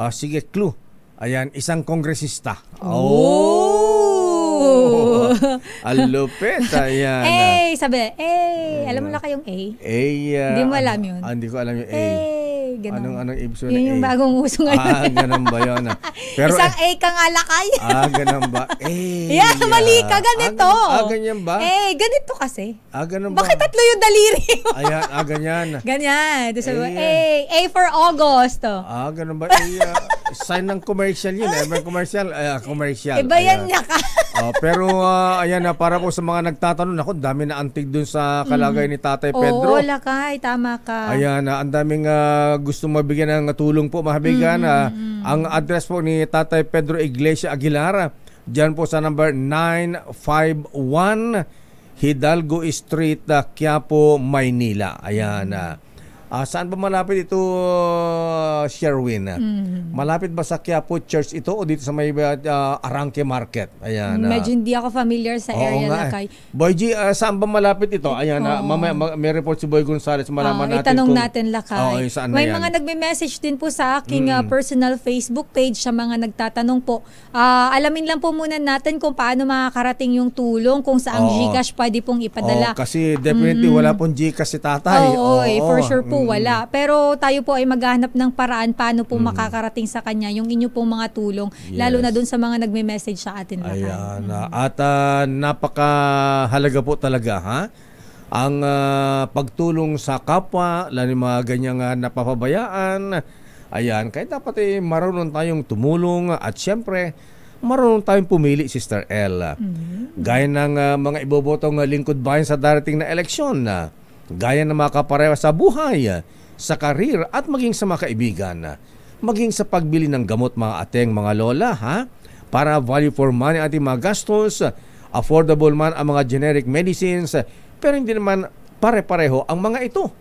Sige, clue. Ayan, isang kongresista. Alupit. Ayan. Sabi. Alam mo na kayong A? Hindi mo alam yun? Hindi ko alam yung A. Ganun. Anong ibig sabihin? Yun yung bagong uso ngayon. Ganun ba yun? Pero, isang A kang alakay. Ganun ba? Mali ka. Ganito. Ganyan ba? Ganito kasi. Ganun ba? Bakit tatlo yung daliri? Ganyan. Ganyan. A for August. Ganun ba? Sign ng commercial yun. Commercial. Iba yan niya ka. Pero ayan na, para po sa mga nagtatanong, ako dami na antig dun sa kalagay ni Tatay Pedro. Oo, Lakay, tama ka. Ayan, ang daming gusto mabigyan ng tulong po, mahabigan. Ang address po ni Tatay Pedro Iglesia Aguilar, dyan po sa number 951 Hidalgo Street, Quiapo, Maynila. Ayan. Saan ba malapit ito, Sherwin? Malapit ba sa Quiapo Church ito o dito sa may Arangke Market? Ayan. Medyo hindi ako familiar sa area, Lakay. Boy G, saan ba malapit ito? Ayan, mamaya may report si Boy Gonzales. Malaman natin itanong kung... natin, Lakay. May mga nagme-message din po sa aking personal Facebook page sa mga nagtatanong po. Alamin lang po muna natin kung paano makakarating yung tulong, kung saang Gcash pwede pong ipadala. Kasi definitely wala pong Gcash si tatay. For sure po wala. Pero tayo po ay maghahanap ng paraan paano po makakarating sa kanya yung inyo pong mga tulong, lalo na dun sa mga nagme-message sa atin. Ayan. At napakahalaga po talaga, ha? Ang pagtulong sa kapwa, lalo yung mga ganyang napapabayaan. Ayan, kaya dapat marunong tayong tumulong at syempre, marunong tayong pumili, Sister El. Gaya ng mga ibobotong lingkod bayan sa darating na eleksyon, gaya ng mga kapareha sa buhay, sa karir at maging sa mga kaibigan, maging sa pagbili ng gamot, mga ateng, mga lola, ha? Para value for money ating mga gastos, affordable man ang mga generic medicines, pero hindi naman pare-pareho ang mga ito.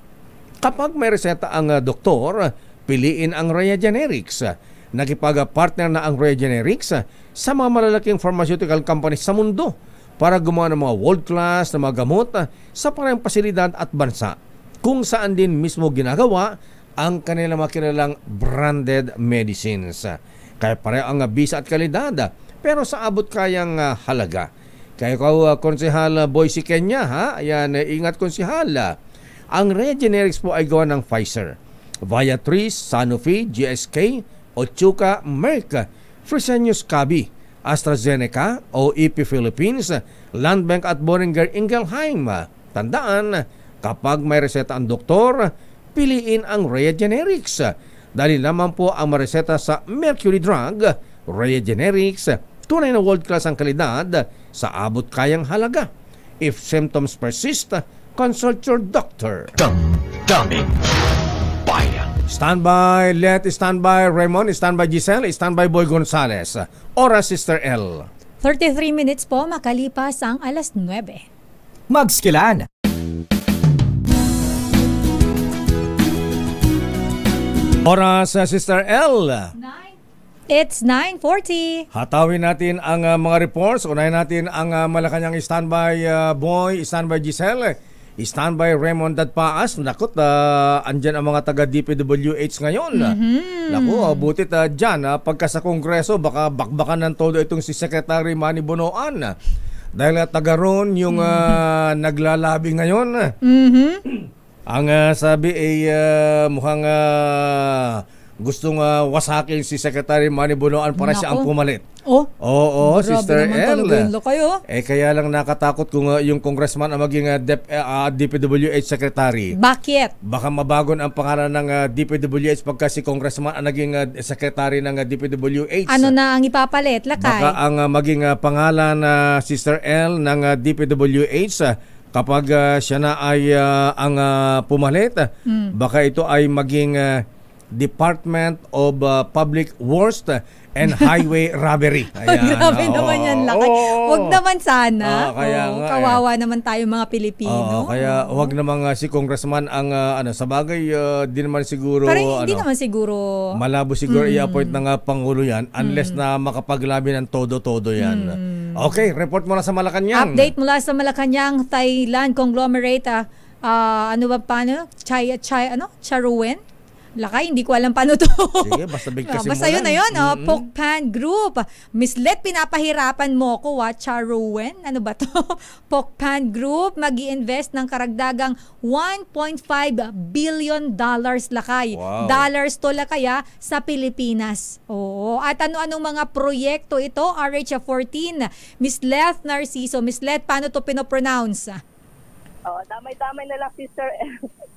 Kapag may reseta ang doktor, piliin ang Rhea Generics. Nakipag-partner na ang Rhea Generics sa mga malalaking pharmaceutical companies sa mundo para gumawa ng mga world-class na mga gamot sa parehong pasilidad at bansa, kung saan din mismo ginagawa ang kanilang mga kilalang branded medicines. Kaya pareho ang bisa at kalidad, pero sa abot kayang halaga. Kaya Konsehal Boyce Kenya, ha? Ayan, ingat Konsehal. Ang Rhea Generics po ay gawa ng Pfizer, Viatris, Sanofi, GSK, Otsuka, Merck, Fresenius Kabi, AstraZeneca, OEP Philippines, Landbank at Boehringer Ingelheim. Tandaan, kapag may reseta ang doktor, piliin ang Rhea Generics. Dahil naman po ang mareseta sa Mercury Drug, Rhea Generics, tunay na world-class ang kalidad sa abot kayang halaga. If symptoms persist, consult your doctor. Daming Bayan. Standby Let, standby Raymond, standby Giselle, standby Boy Gonzales. Oras, Sister L. 33 minutes po makalipas ang alas 9. Magskilan. Oras, Sister L. It's 9:40. Hatawin natin ang mga reports. Unahin natin ang Malacanang standby Boy, standby Giselle, standby Raymond Dadpaas. Nakot, andyan ang mga taga DPWH ngayon. Naku, butit dyan, pagka sa Kongreso, baka bakbakan ng todo itong si Secretary Manny Bonoan. Dahil taga ron yung naglalabi ngayon. Ang sabi ay mukhang gustong wasakin si Secretary Manny Bonoan para siya ang pumalit. Oo, Sister L. Kaya lang nakatakot kung yung congressman ang maging DPWH Secretary. Bakit? Baka mabagon ang pangalan ng DPWH pagka si congressman ang naging secretary ng DPWH. Ano na ang ipapalit, Lakay? Baka ang maging pangalan Sister L ng DPWH kapag siya na ay ang pumalit, baka ito ay maging Department of Public Works and Highway Robbery. Ayan. Grabe naman yan, Lakay. Huwag naman sana. Kawawa naman tayo mga Pilipino. Kaya huwag naman si Congressman ang sa bagay, di naman siguro. Pero hindi naman siguro. Malabo siguro i-appoint ng Pangulo yan unless na makapaglabi ng todo-todo yan. Okay, report mula sa Malacanang. Update mula sa Malacanang, Thailand conglomerate. Ano ba paano? Charuwen? Lakay, hindi ko alam paano to. Sige, basta bigkasin mo basta yun na yun. Pokpan Group. Mislet, pinapahirapan mo ko. Charuwen? Ano ba to? Pokpan Group mag-i-invest ng karagdagang $1.5 billion, Lakay. Wow. Dollars to, Lakaya, sa Pilipinas. Oo. At ano-anong mga proyekto ito? RH14. Mislet Narciso. Mislet, paano to pinopronounce? Damay-damay na lang, Sister.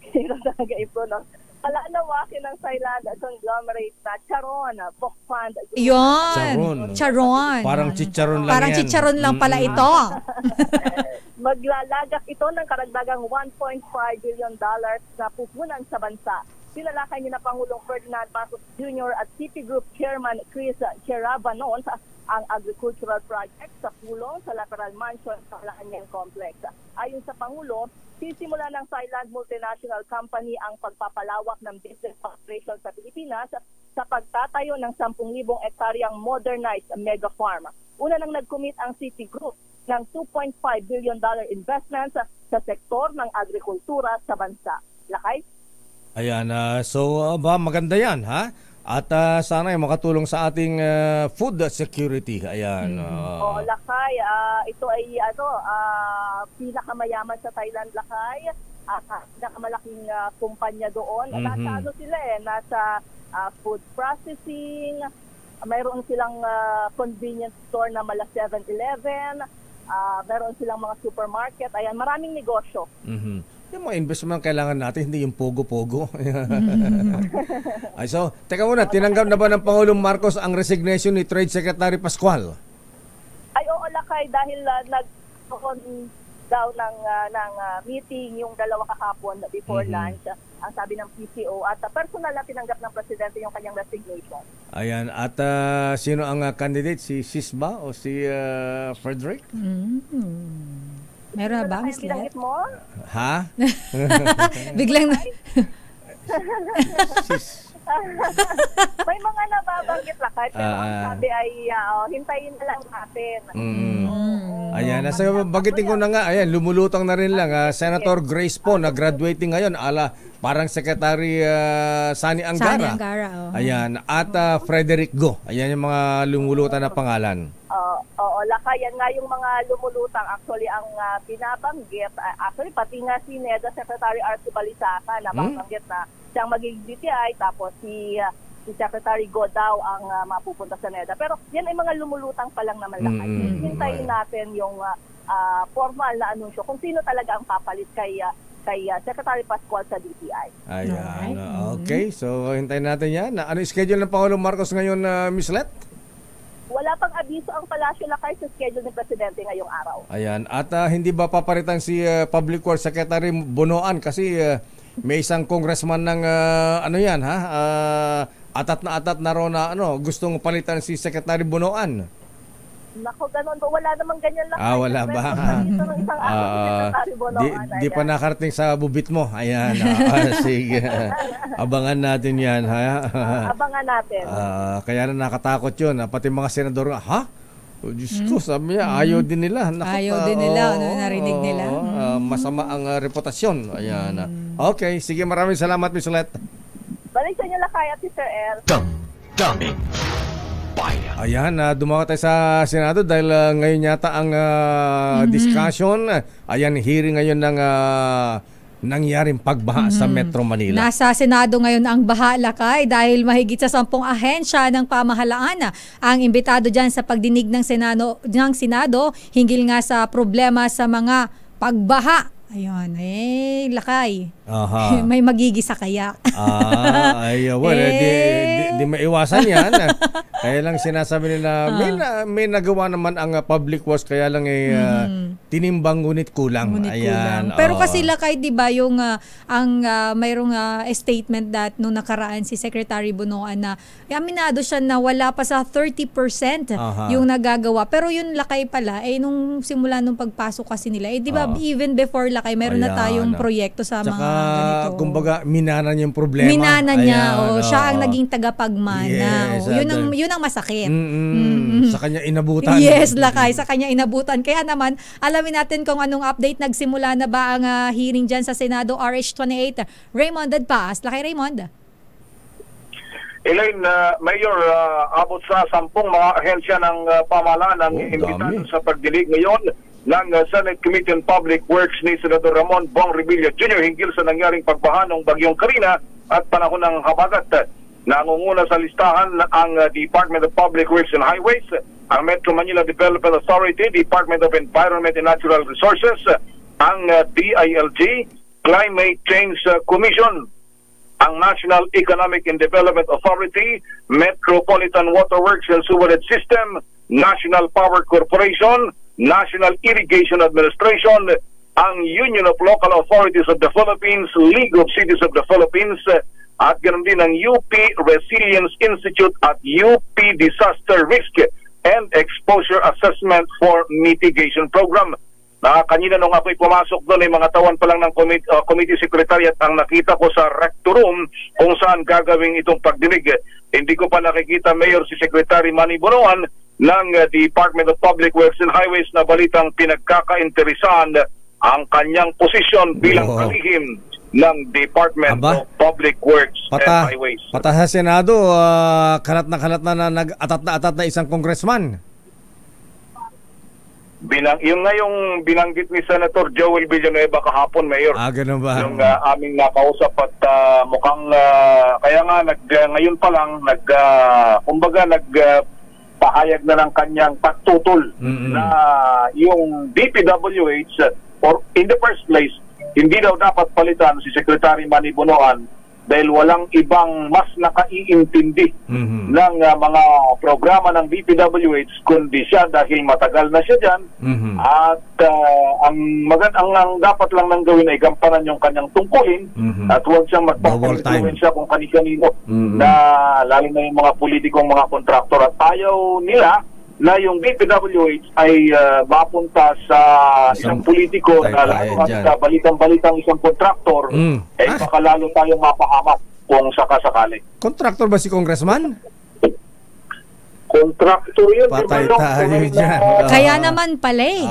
Hirap talaga i-pronounce. Palalawakin ng Thailand at conglomerate na Charon, Pokpan. Yun. Charon. Parang chicharon lang Parang yan. chicharon lang pala ito. Maglalagak ito ng karagdagang $1.5 billion na pupunan sa bansa. Sinalakay niya na Pangulong Ferdinand Marcos Jr. at City Group Chairman Chris Cherabanon ang agricultural project sa pulong sa Lateral Mansion sa Malacanang Complex. Ayon sa Pangulo, Sisimula ng Thailand Multinational Company ang pagpapalawak ng business operations sa Pilipinas sa pagtatayo ng 10,000 ektaryang modernized mega farm. Una nang nag-commit ang Citigroup ng $2.5 billion investments sa sektor ng agrikultura sa bansa. Lakay? Ayan, maganda yan, ha? At sana ay makatulong sa ating food security. Ayan. Lakay, ito ay pinakamayaman sa Thailand, Lakay. Pinakamalaking kumpanya doon. Nasa nasa food processing. Mayroon silang convenience store na mala 7-Eleven. Mayroon silang mga supermarket. Ayan, maraming negosyo. Yung mga investment kailangan natin, hindi yung pogo-pogo. So, teka muna, tinanggap na ba ng Pangulong Marcos ang resignation ni Trade Secretary Pascual? Ay, oo, Lakay, dahil nagkaroon daw ng meeting yung dalawa kahapon before lunch, ang sabi ng PCO, at personal na tinanggap ng Presidente yung kanyang resignation. Ayan, at sino ang candidate? Si Sis ba o si Frederick? Meron ba, Miss Let? Mo? Ha? Biglang May mga nababanggit, Lakay, pero ang sabi ay hintayin na lang natin. Ayan, bagitin ko na nga, ayan, lumulutang na rin lang. Senator Grace Po, na graduating ngayon, parang Secretary Sani Angara. Ayan, at Frederick Go. Ayan yung mga lumulutang na pangalan. Oo, Lakay, yan nga yung mga lumulutang. Actually, ang pinabanggit, pati nga si NEDA Secretary Arthur Balisaca, nabanggit na siyang magiging DTI, tapos si Secretary Go daw ang mapupunta sa NEDA. Pero yan ay mga lumulutang pa lang naman, Lakay. Hintayin natin yung formal na anunsyo kung sino talaga ang papalit kay Secretary Pascual sa DTI. Ayan, okay. So, hintayin natin yan. Ano yung schedule ng Pangulong Marcos ngayon, Miss Let? Wala pang abiso ang palasyo, Lakay, sa schedule ng Presidente ngayong araw. Ayan. At hindi ba paparitan si Public Works Secretary Bonoan kasi may isang congressman ng atat na raw na gustong palitan si Secretary Bonoan? Nako, ganun ba? Wala namang ganyan, Lakay. Wala ba? Di pa nakarating sa bubit mo. Ayan. Sige. Abangan natin yan. Abangan natin. Kaya na nakatakot yun. Pati mga senador, Diyos ko, sabi niya, ayaw din nila. Ayaw din nila. Narinig nila. Masama ang reputasyon. Ayan. Okay. Sige, maraming salamat, Miss Let. Balik sa inyo, Lakay, at si Sir El. Daming Bayan. Ayan, dumawa tayo sa Senado dahil ngayon yata ang discussion. Ayan, hearing ngayon ng nangyaring pagbaha sa Metro Manila. Nasa Senado ngayon ang baha, Lakay, dahil mahigit sa 10 ahensya ng pamahalaan ang imbitado dyan sa pagdinig ng Senado hinggil nga sa problema sa mga pagbaha. Ayun, Lakay. May magigisa kaya. Di maiwasan yan. Kaya lang sinasabi nila, may nagawa naman ang Public Works, kaya lang tinimbang ngunit kulang. Ayan. Pero kasi, Lakay, di ba, yung mayroong statement that nung nakaraan si Secretary Bonoan na aminado siya na wala pa sa 30% yung nagagawa. Pero yun, Lakay pala, nung simula nung pagpasok kasi nila, di ba, even before, Lakay, meron na tayong proyekto sa mga ganito. Kumbaga, minana niya yung problema. Minana niya. Siya ang naging tagapagmana. Yes, yun ang masakit. Sa kanya inabutan. Yes, Lakay. Sa kanya inabutan. Kaya naman, alamin natin kung anong update. Nagsimula na ba ang hearing dyan sa Senado RH28? Raymond Dadpaas. Lakay, Raymond. Elaine, Mayor, abot sa 10 mga ahensya ng pamahalaan ang imbitado sa pagdinig ngayon ng Senate Committee on Public Works ni Senador Ramon Bong Revilla Jr. hinggil sa nangyaring pagbaha ng Bagyong Karina at panahon ng habagat. Nangunguna sa listahan ang Department of Public Works and Highways, ang Metro Manila Development Authority, Department of Environment and Natural Resources, ang DILG, Climate Change Commission, ang National Economic and Development Authority, Metropolitan Waterworks and Sewerage System, National Power Corporation, National Irrigation Administration, ang Union of Local Authorities of the Philippines, League of Cities of the Philippines, at ganoon din ang UP Resilience Institute at UP Disaster Risk and Exposure Assessment for Mitigation Program. na kanina nung ako'y pumasok doon, ay mga tawan pa lang ng committee secretariat ang nakita ko sa rector room kung saan gagawin itong pagdinig. Hindi ko pa nakikita, Mayor, si Secretary Manny Bonoan ng Department of Public Works and Highways na balitang pinagkakainteresahan ang kanyang posisyon bilang kalihim ng Department of Public Works and Highways. Pata sa Senado, kalat na nag-atat na isang congressman. Yung ngayong binanggit ni Senator Joel Villanueva kahapon, Mayor. Ganun ba? Yung aming nakausap at mukhang kaya nga ngayon pa lang kumbaga pahayag na ng kanyang pagtutol na yung DPWH or in the first place hindi daw dapat palitan si Secretary Manny Bonoan dahil walang ibang mas nakaiintindi ng mga programa ng DPWH kundi siya dahil matagal na siya dyan. At ang dapat lang nang gawin ay gampanan yung kanyang tungkulin at huwag siyang magpapag-influensya kung kani-kanino na lalo na yung mga politikong mga kontraktor. At ayaw nila na yung DPWH ay mapunta sa isang politiko na sa balitang-balitang isang kontraktor, ay baka lalo tayong mapahamak kung sakasakali. Kontraktor ba si Congressman? Kontraktor yun. Patay tayo dyan. Kaya naman pala eh.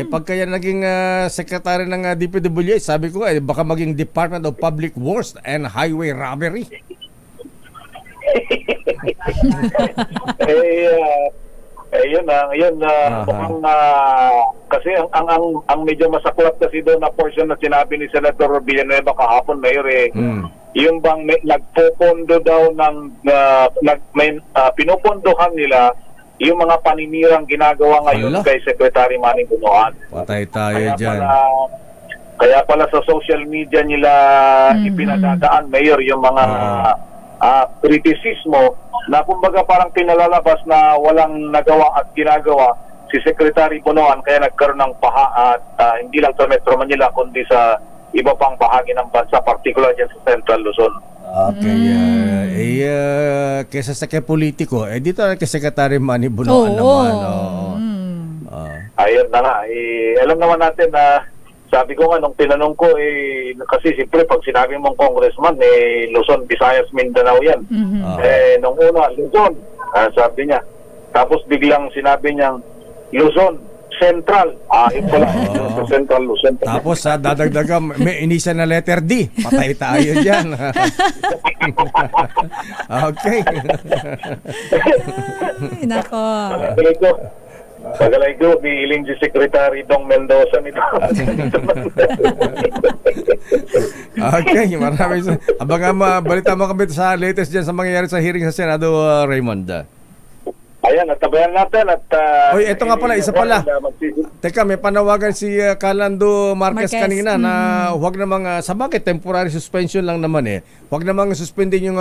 Pag kaya naging secretary ng DPWH, sabi ko baka maging Department of Public Works and Highway Robbery. Kasi ang medyo masaklap kasi doon na portion na sinabi ni Senator Villanueva kahapon, Mayor, yung bang nagpopondo daw ng pinupondohan nila yung mga paninirang ginagawa ngayon kay Secretary Manny Bonoan. Patay tayo dyan. Kaya pala sa social media nila ipinadadaan, Mayor, yung mga kritisismo na kumbaga parang pinalalabas na walang nagawa at ginagawa si Secretary Bonoan kaya nagkaroon ng paha at hindi lang sa Metro Manila kundi sa iba pang bahagi ng bansa, particular dyan sa Central Luzon. Kesa sa politiko, dito na kay Secretary Manny Bonoan naman. Ayun na nga. Alam naman natin na sabi ko nga, nung tinanong ko, kasi siyempre pag sinabi mong congressman, Luzon, Visayas, Mindanao yan. Nung una, Luzon, sabi niya. Tapos biglang sinabi niyang, Luzon, Central. Yun pala, Central Luzon. Tapos dadagdagan, may inisa na letter D. Patay tayo dyan. Okay. Nako. Pagalay ko, bihiling si Secretary Dong Mendoza nito. Okay, maraming balita mo kami sa latest dyan sa mangyayari sa hearing sa Senado, Raymond. Ayan, natabayan natin at... ito nga pala, isa pala. Teka, may panawagan si Calando Marquez kanina na huwag namang, sa bakit temporary suspension lang naman huwag namang suspendin yung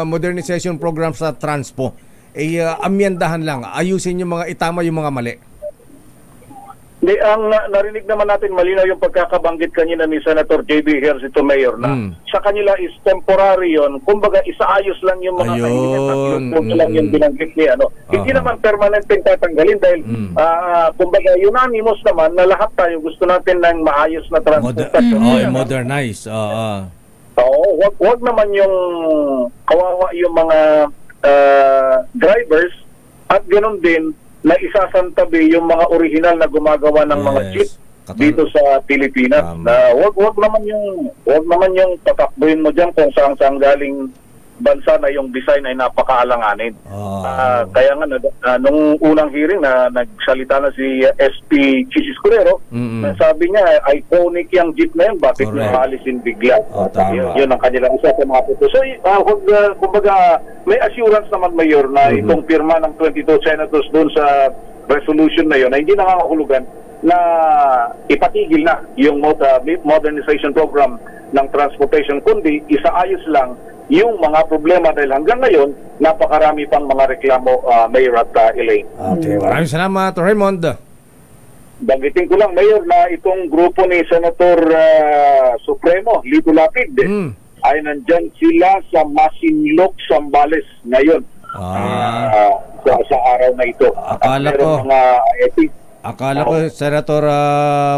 modernization program sa Transpo. Amyendahan lang, ayusin yung itama yung mga mali. Ang narinig naman natin malinaw yung pagkakabanggit kanina ni Senator J.B. Ejercito, Mayor, na sa kanila is temporary yun. Kumbaga, isaayos lang yung mga kahilingan at yung lang yung binanggit niya. Hindi naman permanenteng tatanggalin dahil kumbaga, unanimous naman na lahat tayo gusto natin ng maayos na transportasyon. Modernize. Wag naman yung kawawa yung mga drivers at ganoon din na isasantabi yung mga original na gumagawa ng mga jeep dito sa Pilipinas. Wag naman yung tatakbuhin mo diyan kung saan galing bansa na yung design ay napakaalanganin. Kaya nga nung unang hearing na nagsalita na si SP Chis Escudero, sabi niya iconic yung jeep na yun, bakit nyo haalisin bigla? Yun ang kanilang isa sa mga puto. So kumbaga may assurance naman, Mayor, na itong pirma ng 22 senators doon sa resolution na yun ay hindi nangangahulugan na ipatigil na yung modernization program ng transportation, kundi isaayos lang yung mga problema dahil hanggang ngayon napakarami pang mga reklamo, Mayor at Elaine. Okay, maraming salamat, Raymond. Banggitin ko lang, Mayor, na itong grupo ni Senator Supremo Lito Lapid ay nandyan sila sa Masinloc, Zambales ngayon sa araw na ito. Akala ko, Senator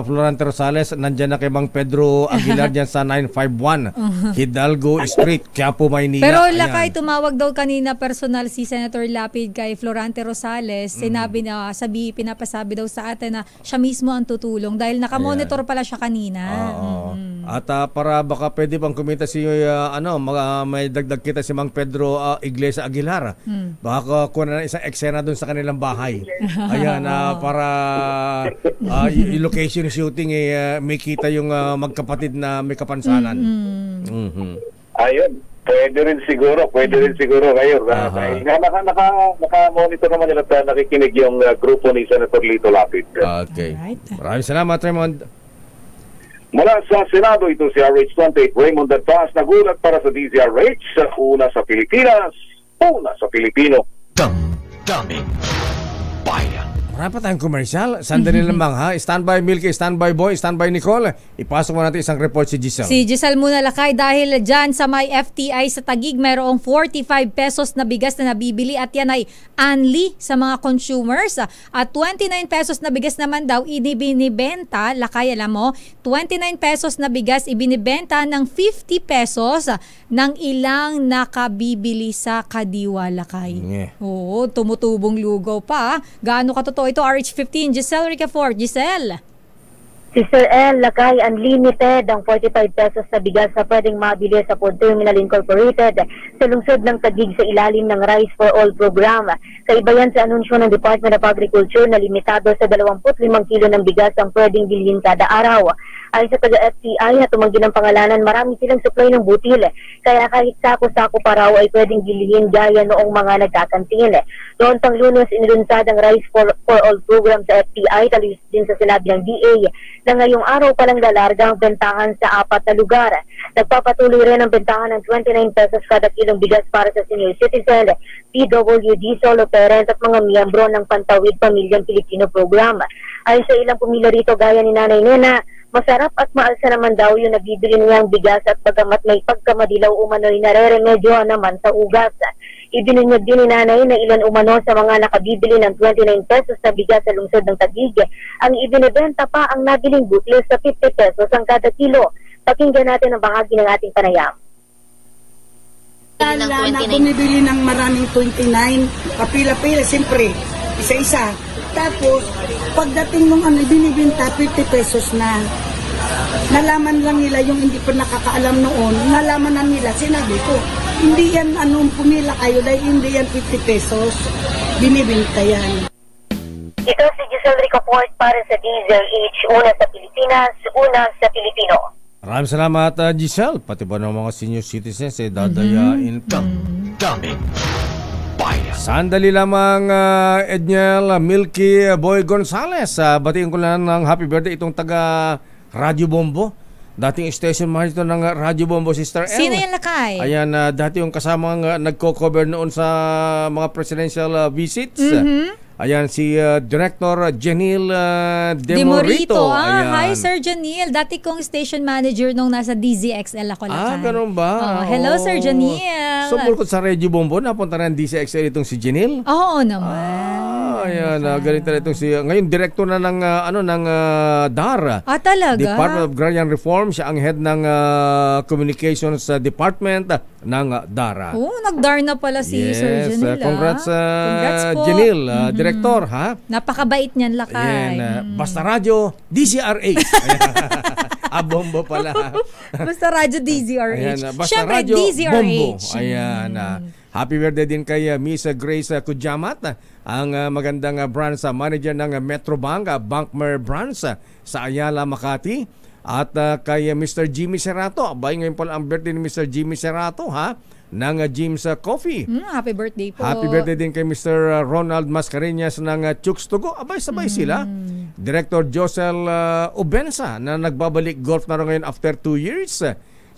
Florante Rosales, nandyan na kay Mang Pedro Aguilar dyan sa 951 Hidalgo Street, Quiapo, Maynila. Pero Lakay, tumawag daw kanina personal si Senator Lapid kay Florante Rosales. Sinabi na, pinapasabi daw sa atin na siya mismo ang tutulong dahil nakamonitor pala siya kanina. At para baka pwede pang kumita si, may dagdag kita si Mang Pedro Iglesia Aguilar. Baka kuha na isang eksena dun sa kanilang bahay. Ayan, para yung location shooting may kita yung magkapatid na may kapansanan. Ayun, pwede rin siguro ngayon. Naka-monitor naman nila at nakikinig yung grupo ni Senator Lito Lapid. Okay. Maraming salamat, Raymond. Mula sa Senado, ito si RH28 Raymond Dantas, nagulat para sa DZRH, una sa Pilipinas, una sa Pilipino. Daming bayan. Marami pa tayong commercial. Sandali lamang ha. Standby Milky, standby Boy, standby Nicole. Ipasok mo natin isang report si Giselle. Si Giselle muna, Lakay, dahil dyan sa may FTI sa Taguig, mayroong 45 pesos na bigas na nabibili at yan ay only sa mga consumers. At 29 pesos na bigas naman daw ibinibenta, Lakay, alam mo, 29 pesos na bigas ibinibenta ng 50 pesos ng ilang nakabibili sa Kadiwa, Lakay. Oo, tumutubong lugaw pa. Gaano katotoo ito, RH15, Giselle Ricafort. Giselle. Sister L, Lakay, unlimited ang 45 pesos na bigas na pwedeng mabili sa Food Terminal Incorporated sa lungsod ng Taguig sa ilalim ng Rice for All program. Kaiba yan sa anunsyo ng Department of Agriculture na limitado sa 25 kilo ng bigas ang pwedeng bilhin kada araw. Ay sa taga-FTI na tumanggi ng pangalanan, marami silang supply ng butil. Kaya kahit sako-sako pa raw ay pwedeng bilhin gaya noong mga nagkakantin. Noon pang Lunes, inilunsad ang Rice for All program sa FTI, talis din sa sinabi ng DA na ngayong araw palang lalarga ang bentahan sa 4 na lugar. Nagpapatuloy rin ang bentahan ng 29 pesos kada kilong bigas para sa senior citizen, PWD, solo parent at mga miyembro ng Pantawid Pamilyang Pilipino program. Ay sa ilang pumila rito gaya ni Nanay Nena, masarap at maalsa naman daw yung nabibili niyang bigas at bagamat may pagkamadilaw umano'y nareremedyo naman sa ugas. Ibinunyag din ni Nanay na ilan umano sa mga nakabibili ng 29 pesos na bigas sa lungsod ng Taguig ang ibinibenta pa ang nabiling butil sa 50 pesos ang kada kilo. Pakinggan natin ang bahagi ng ating panayam. Na bumibili ng maraming 29, kapila-pila, siyempre, isa-isa. Tapos, pagdating nung binibenta, 50 pesos na. Nalaman lang nila yung hindi pa nakakaalam noon, nalaman na nila, sinabi ko, hindi yan pumila kayo dahil hindi yan 50 pesos, binibenta yan. Ito si Giselle Ricafort para sa DZRH, una sa Pilipinas, una sa Pilipino. Maraming salamat, Giselle. Pati ba ng mga senior citizens dadayain pa. Daming bayan. Sandali lamang, Edniel Milky Boy Gonzales. Batiin ko lang ng happy birthday itong taga Radyo Bombo. Dating station manager ng Radyo Bombo, Sister L. Sino yan, Lakay? Ayan, dati yung kasamang nagko-cover noon sa mga presidential visits. Ayan, si Director Janil Demorito. Hi, Sir Janil. Dati kong station manager nung nasa DZXL ako, Lakay. Ganun ba? Hello, Sir Janil. So, bulkot sa Radio Bombo, napunta na ng DZXL itong si Janil? Oo naman. Ayan, galing talaga itong si... Ngayon, director na ng, ng DAR. Talaga? Department of Agrarian Reform. Siya ang head ng Communications Department ng DAR. Nag-DAR na pala si Sir Janil. Congrats, po. Janil, Director, ha? Napakabait niyan, Lakay. Basta Radyo, DZRH. Bombo pala. Basta Radyo DZRH. Ayan, basta Siyempre, Radyo DZRH. Bombo. Ayan. Happy birthday din kay Miss Grace Kujamat, ang magandang branch manager ng Metrobank, Bankmer branch sa Ayala, Makati. At kay Mr. Jimmy Serato. Abay, ngayon pala ang birthday ni Mr. Jimmy Serato, ha? Ng Jim's Coffee. Happy birthday po. Happy birthday din kay Mr. Ronald Mascareñas ng Chooks to Go. Abay, sabay sila. Director Josel Ubensa na nagbabalik golf na ngayon after 2 years.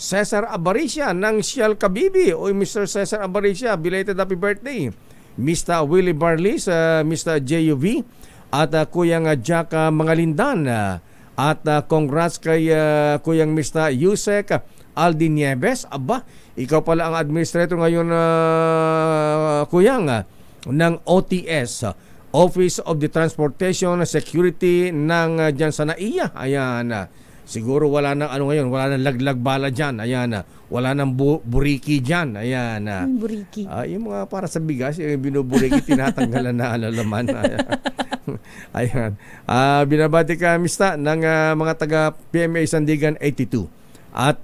Cesar Abaricia ng Sial Kabibi. Oy, Mr. Cesar Abaricia, belated happy birthday. Mr. Willie Barlis, Mr. JUV, at Kuyang Jack Mangalindan. At congrats kay Kuyang Mr. Yusek Aldi Nieves. Aba, ikaw pala ang administrator ngayon, Kuyang, ng OTS. Office of the Transportation Security ng dyan sa NAIA. Ayan. Siguro wala nang ano ngayon, wala nang laglag bala dyan. Ayan. Wala nang buriki dyan. Ayan. Buriki. Yung mga para sa bigas, yung binuburiki, tinatanggalan na alalaman. Ayan. Binabati ka, Mista, ng mga taga PMA Sandigan 82. At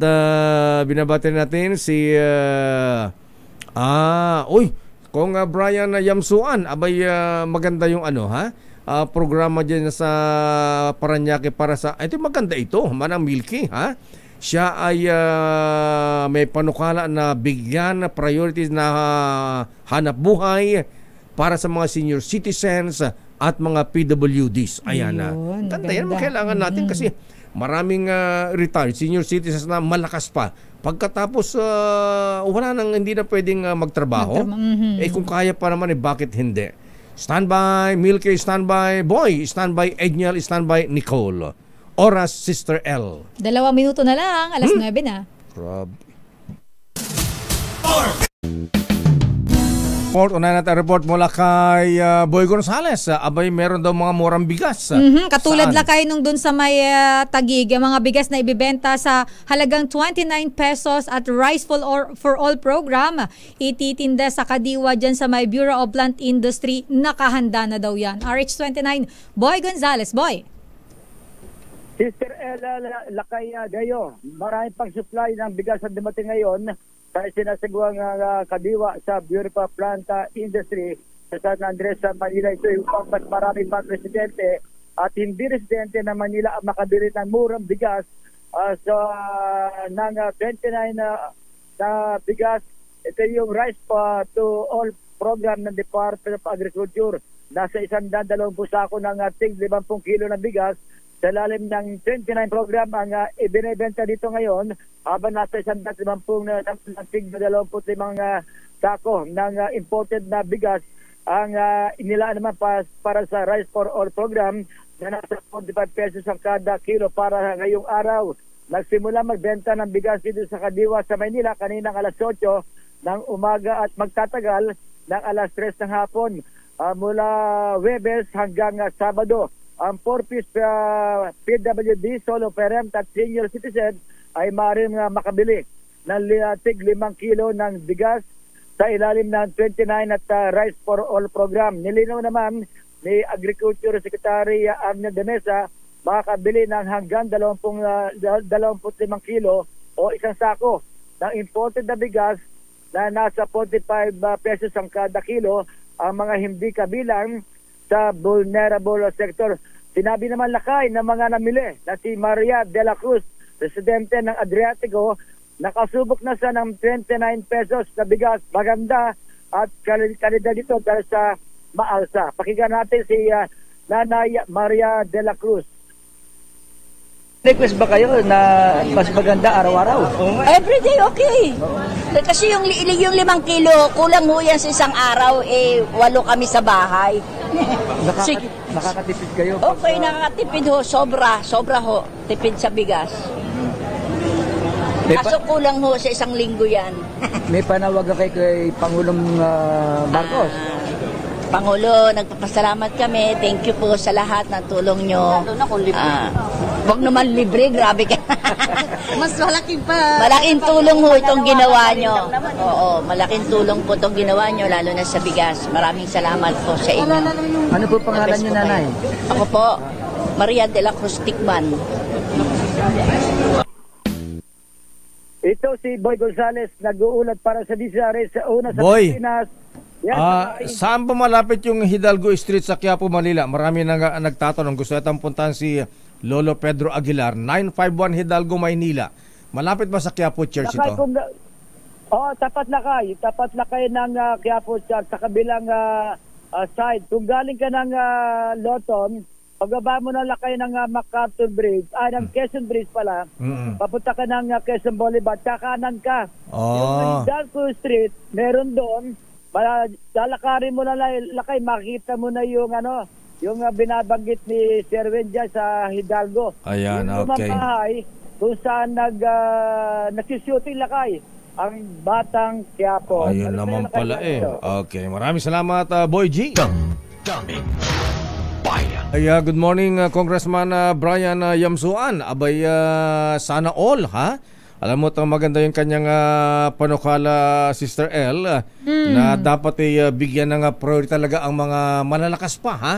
binabati natin si kung Brian Yamsuan, abay maganda yung programa dyan sa Paranaque para sa, ito maganda ito, Manang Milky, ha? Siya ay may panukala na bigyan na priorities na hanap buhay para sa mga senior citizens at mga PWDs. Ayan na. Ganda yan, kailangan natin kasi maraming retired senior citizens na malakas pa. Pagkatapos wala nang hindi na pwedeng magtrabaho. Kung kaya pa naman, bakit hindi? Standby Milky, standby Boy, standby Edniel, standby Nicole. Oras, Sister L. 2 minuto na lang, alas 9 na. Unahin natin report mula kay Boy Gonzales. Abay, meron daw mga murang bigas. Katulad lang kayo nung dun sa may Taguig, mga bigas na ibibenta sa halagang 29 pesos at Rice for All program. Ititinda sa Kadiwa dyan sa may Bureau of Plant Industry. Nakahanda na daw yan. RH29, Boy Gonzales. Boy. Sister Ella Lakay Gayo, marami pang supply ng bigas na dumating ngayon sa sinasagawang Kadiwa sa Bureau of Plant Industry sa San Andres, Manila. Ito yung mas marami pang residente at hindi residente na Manila ang makabili ng murang bigas ng 29 na bigas. Ito yung Rice to All program ng Department of Agriculture. Nasa 120 sako ng 50 kilo ng bigas. Sa lalim ng 29 program ang ibinebenta dito ngayon, habang nasa 150 sako ng imported na bigas ang inilaan naman para sa Rice for All program na nasa 45 pesos ang kada kilo para ngayong araw. Nagsimula magbenta ng bigas dito sa Kadiwa sa Maynila kaninang alas 8 ng umaga at magtatagal ng alas 3 ng hapon mula Webes hanggang Sabado. Ang 4-piece PWD, solo parent at senior citizen ay maaaring makabili ng 5 kilo ng bigas sa ilalim ng 29 at Rice for All program. Nilinaw naman ni Agriculture Secretary Arnel de Mesa, makakabili ng hanggang 25 kilo o isang sako ng imported na bigas na nasa 45 pesos ang kada kilo ang mga hindi kabilang sa vulnerable sector. Sinabi naman Lakay ng mga namili na si Maria de la Cruz, residente ng Adriatico, nakasubok na sa ng 29 pesos na bigas. Maganda at kalidad dito dahil sa maalsa. Pakinggan natin si Nanay Maria de la Cruz. Request ba kayo na mas maganda araw-araw? Everyday okay. Kasi yung 5 kilo, kulang ho yan sa isang araw, 8 kami sa bahay. Nakakatipid kayo? Okay, nakakatipid ho. Sobra ho. Tipid sa bigas. Kaso kulang ho sa isang linggo yan. May panawag kay Pangulong Marcos. Pangulo, nagpapasalamat kami. Thank you po sa lahat ng tulong nyo. Huwag naman libre, grabe ka. Mas malaking malaking tulong ho itong ginawa nyo. Oo, malaking tulong po itong ginawa nyo, lalo na sa bigas. Maraming salamat po sa inyo. Ano po pangalan nyo, Nanay? Ako po, Maria de la Cruz Tikman. Ito si Boy Gonzales, nag-uulat para sa DZRH sa una sa Boy. Pilipinas. Saan ba malapit yung Hidalgo Street sa Quiapo, Manila? Marami nang nagtatanong. Gusto natang puntahan si Lolo Pedro Aguilar, 951 Hidalgo, Maynila. Malapit ba sa Quiapo Church ito? Tapat Lakay ng Quiapo Church sa kabilang side. Kung galing ka ng Loton, pagbaba mo na Lakay ng MacArthur Bridge, ng Quezon Bridge pala, papunta ka ng Quezon Boulevard, kakanan ka. Yung Hidalgo Street, meron doon, lalakarin mo na Lakay, makikita mo na yung yung binabanggit ni Sir Wenja sa Hidalgo. Ayan, yung okay. Bahay, kung saan nagsushooting Lakay ang Batang Quiapo. Ayun naman pala Okay, maraming salamat Boy G. Damdamin Bayan. Good morning, Congressman Brian Yamsuan. Abay, sana all, ha? Alam mo, maganda yung kanyang panukala, Sister L, na dapat bigyan ng priority talaga ang mga malalakas pa, ha?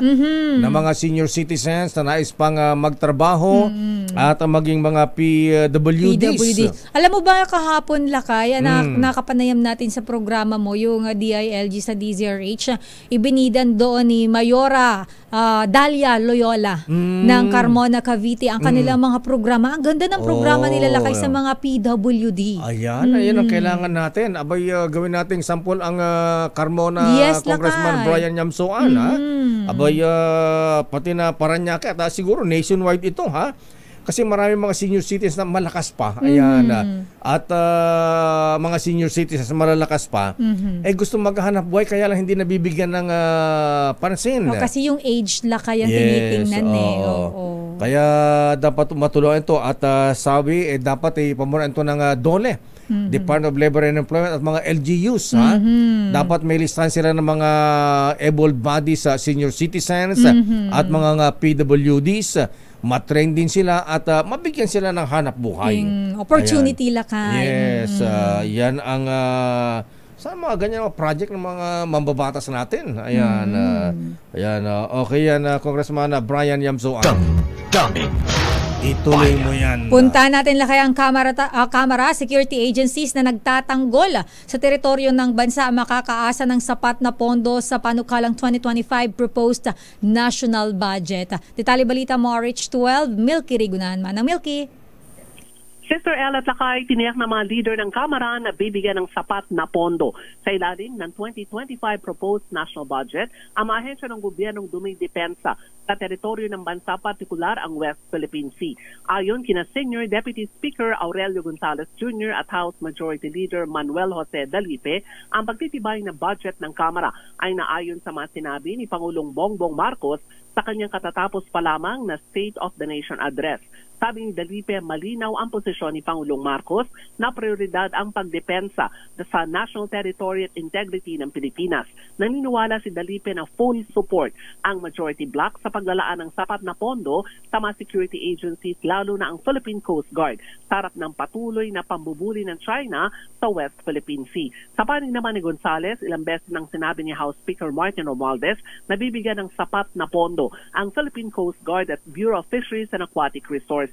Na mga senior citizens na nais pang magtrabaho at maging mga PWDs. Alam mo ba kahapon, Lakay, nakapanayam natin sa programa mo, yung DILG sa DZRH, ibinidan doon ni Mayora Dalia Loyola ng Carmona, Cavite ang kanilang mga programa. Ang ganda ng programa nila, Lakay, sa mga PWD. Ayan ang kailangan natin. Abay, gawin nating sample ang Carmona, Congressman Lakay. Brian Yamsuan, ha? Abay, pati na Parañaque at siguro nationwide ito, ha? Kasi marami mga senior citizens na malakas pa. Ayan. At mga senior citizens na malalakas pa, gusto maghanap buhay kaya lang hindi nabibigyan ng pansin. Kasi yung age, Lakay, ang tinitingnan Kaya dapat matulungan ito at sabi, dapat pamunuan ito ng DOLE, Department of Labor and Employment at mga LGUs. Dapat may listahan sila ng mga able bodies sa senior citizens at mga PWDs. Matrain din sila at mabigyan sila ng hanap buhay. Opportunity, Lakay. Yes, yan ang sa mga ganyan mga project ng mga mambabatas natin. Ayan. Okay yan, Congressman Brian Yamsuan. Damdamin Ituloy mo yan. Punta natin, Lakay, ang Kamara Security Agencies na nagtatanggol sa teritoryo ng bansa makakaasa ng sapat na pondo sa panukalang 2025 proposed national budget. Detalye balita mo, RH12, Milky Rigunan. Manang Milky. Sister L at Lakay, tiniyak ng mga leader ng Kamara na bibigyan ng sapat na pondo sa ilalim ng 2025 proposed national budget ang mga ahensya ng gobyernong dumidepensa sa teritoryo ng bansa, partikular ang West Philippine Sea. Ayon kina Senior Deputy Speaker Aurelio Gonzales Jr. at House Majority Leader Manuel Jose Dalipe, ang pagtitibay na budget ng Kamara ay naayon sa mga sinabi ni Pangulong Bongbong Marcos sa kanyang katatapos pa lamang na State of the Nation Address. Sabi ni Dalipe, malinaw ang posisyon ni Pangulong Marcos na prioridad ang pagdepensa sa national territory at integrity ng Pilipinas. Naniniwala si Dalipe na full support ang majority bloc sa paglalaan ng sapat na pondo sa mga security agencies, lalo na ang Philippine Coast Guard, sa harap ng patuloy na pambubuli ng China sa West Philippine Sea. Sa panig naman ni Gonzales, ilang beses nang sinabi ni House Speaker Martin Romualdez na bibigyan ng sapat na pondo ang Philippine Coast Guard at Bureau of Fisheries and Aquatic Resources.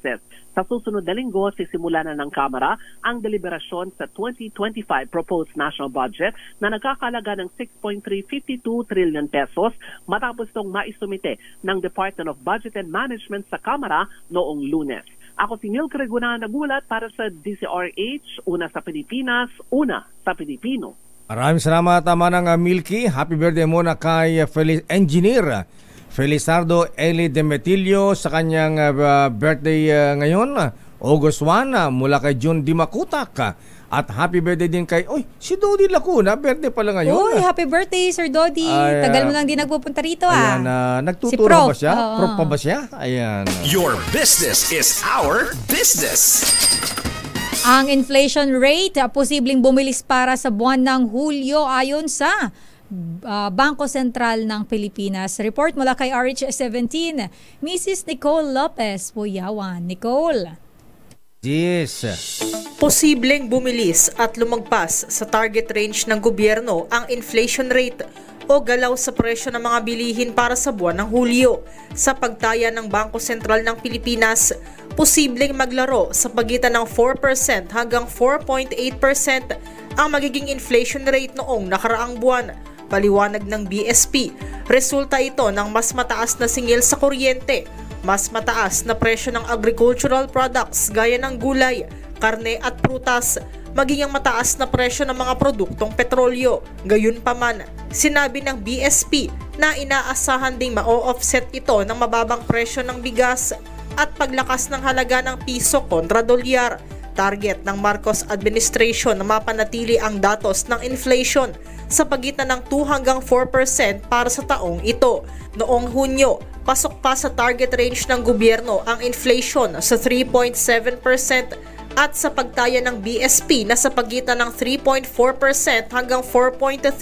Sa susunod na linggo, sisimula na ng Kamara ang deliberasyon sa 2025 proposed national budget na nagkakalaga ng 6.352 trillion pesos matapos itong maisumite ng Department of Budget and Management sa Kamara noong Lunes. Ako si Milky Rigunan, nagulat para sa DZRH, una sa Pilipinas, una sa Pilipino. Maraming salamat, Manang Milky. Happy birthday muna kay Engineer Felizardo Eli Demetilio sa kanyang birthday ngayon, August 1, mula kay June Dimakutak. At happy birthday din kay, si Dodi Lacuna, birthday pala ngayon. Happy birthday, Sir Dodi. Tagal mo lang din nagpupunta rito, Ayan, nagtuturo si ba siya? Prof pa ba siya? Ayan. Your business is our business. Ang inflation rate posibleng bumilis para sa buwan ng Hulyo ayon sa Bangko Sentral ng Pilipinas. Report mula kay RH17, Mrs. Nicole Lopez Puyawan. Nicole. Yes. Posibleng bumilis at lumagpas sa target range ng gobyerno ang inflation rate o galaw sa presyo ng mga bilihin para sa buwan ng Hulyo. Sa pagtaya ng Bangko Sentral ng Pilipinas, posibleng maglaro sa pagitan ng 4% hanggang 4.8% ang magiging inflation rate noong nakaraang buwan. Paliwanag ng BSP, resulta ito ng mas mataas na singil sa kuryente, mas mataas na presyo ng agricultural products gaya ng gulay, karne at prutas, maging ang mataas na presyo ng mga produktong petrolyo. Gayunpaman, sinabi ng BSP na inaasahan ding ma-offset ito ng mababang presyo ng bigas at paglakas ng halaga ng piso kontra dolyar. Target ng Marcos administration na mapanatili ang datos ng inflation sa pagitan ng 2 hanggang 4% para sa taong ito. Noong Hunyo, pasok pa sa target range ng gobyerno ang inflation sa 3.7% at sa pagtaya ng BSP na sa pagitan ng 3.4% hanggang 4.3%.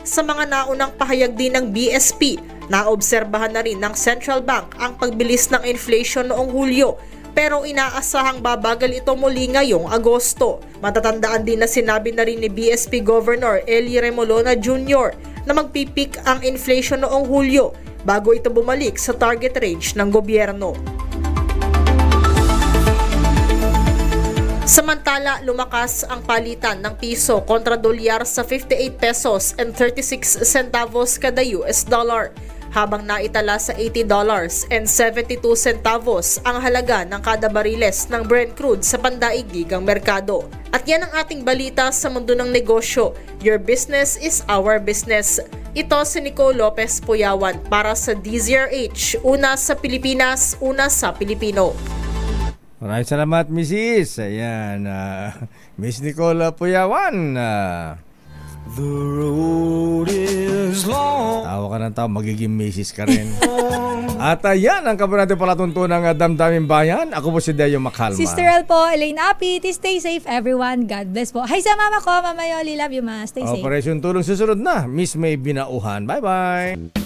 Sa mga naunang pahayag din ng BSP, naobserbahan na rin ng Central Bank ang pagbilis ng inflation noong Hulyo, pero inaasahang babagal ito muli ngayong Agosto. Matatandaan din na sinabi na rin ni BSP Governor Eli Remolona Jr. na magpipik ang inflation noong Hulyo bago ito bumalik sa target range ng gobyerno. Samantala, lumakas ang palitan ng piso kontra dolyar sa 58 pesos and 36 centavos kada US dollar, habang naitala sa $80 and 72 centavos ang halaga ng kada bariles ng Brent crude sa pandaigdigang merkado. At yan ang ating balita sa mundo ng negosyo. Your business is our business. Ito si Nicole Lopez Puyawan para sa DZRH, una sa Pilipinas, una sa Pilipino. Maraming salamat, Mrs. Ayan, Miss Nicola Puyawan. The road is long. Tawa ka ng tao, magiging Mrs. ka rin. At ayan, ang kabo natin palatuntunan ng Damdaming Bayan. Ako po si Deo Macalma. Sister El po, Elaine Apit. Stay safe, everyone. God bless po. Hi sa mama ko, Mama Yoli. Love you, ma. Stay safe. Operation Tulong susunod na. Miss May Binauhan. Bye-bye.